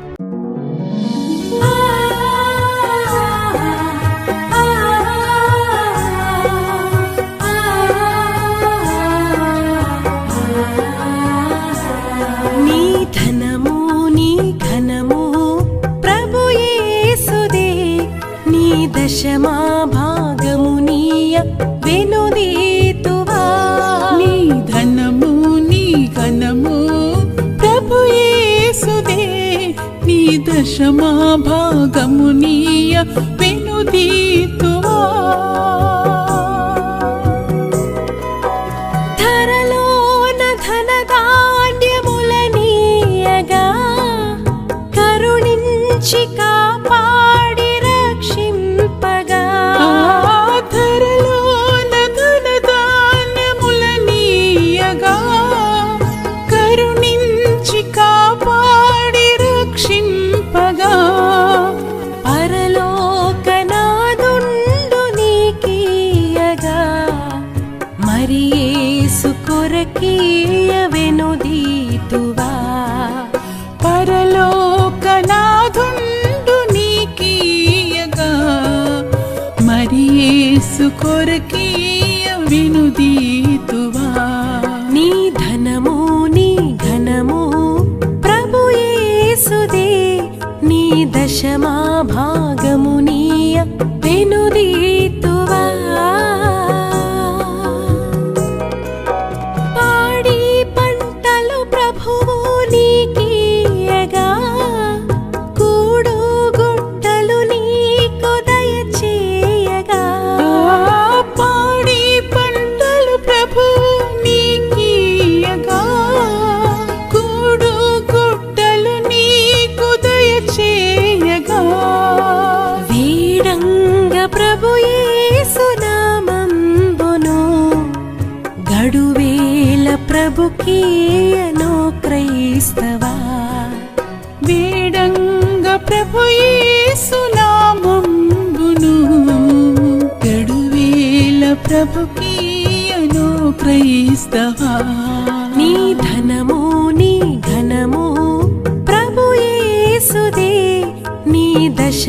దశమా భాగమునీయ వెనుదీతువా. నీ ధనము నీ ఘనము ప్రభు యేసుదే, నీ దశమా భాగమునీయ వెనుదీతువా. ధరలోన ధనధాన్యములనీయగా కరుణించి కాపాడి రక్షింపగా. ధరలోన ధనధాన్యములనీయగా కరుణించి కాపాడి రక్షింపగా. పరలోకనాదుండు నీకీయగా మరి యేసు కొరకీయ వెనుదీతువా. పరలోకనాథుండు నీకీయగా మరి యేసు కొరకీయ వెనుదీతువా. నీ ధనము నీ ఘనము ప్రభు యేసుదే, నీ దశమా భాగమునీయ వెనుదీతువా. పాడి పంటలు ప్రభువు నీకీయగా కూడు గుట్టలు నీకు దయచేయగా. పాడి పంటలు ప్రభు నీకీయగా కూడు గుట్టలు నీకు దయచేయగా. వీడంగ ప్రభు యేసు నామంబును గడువేల ప్రభుకీయను క్రైస్తవా. వేడంగ ప్రభు యేసు నామంబును గడువేల ప్రభుకీయను క్రైస్తవా. నీ ధనము నీ ఘనము ప్రభు యేసుదే, నీ దశ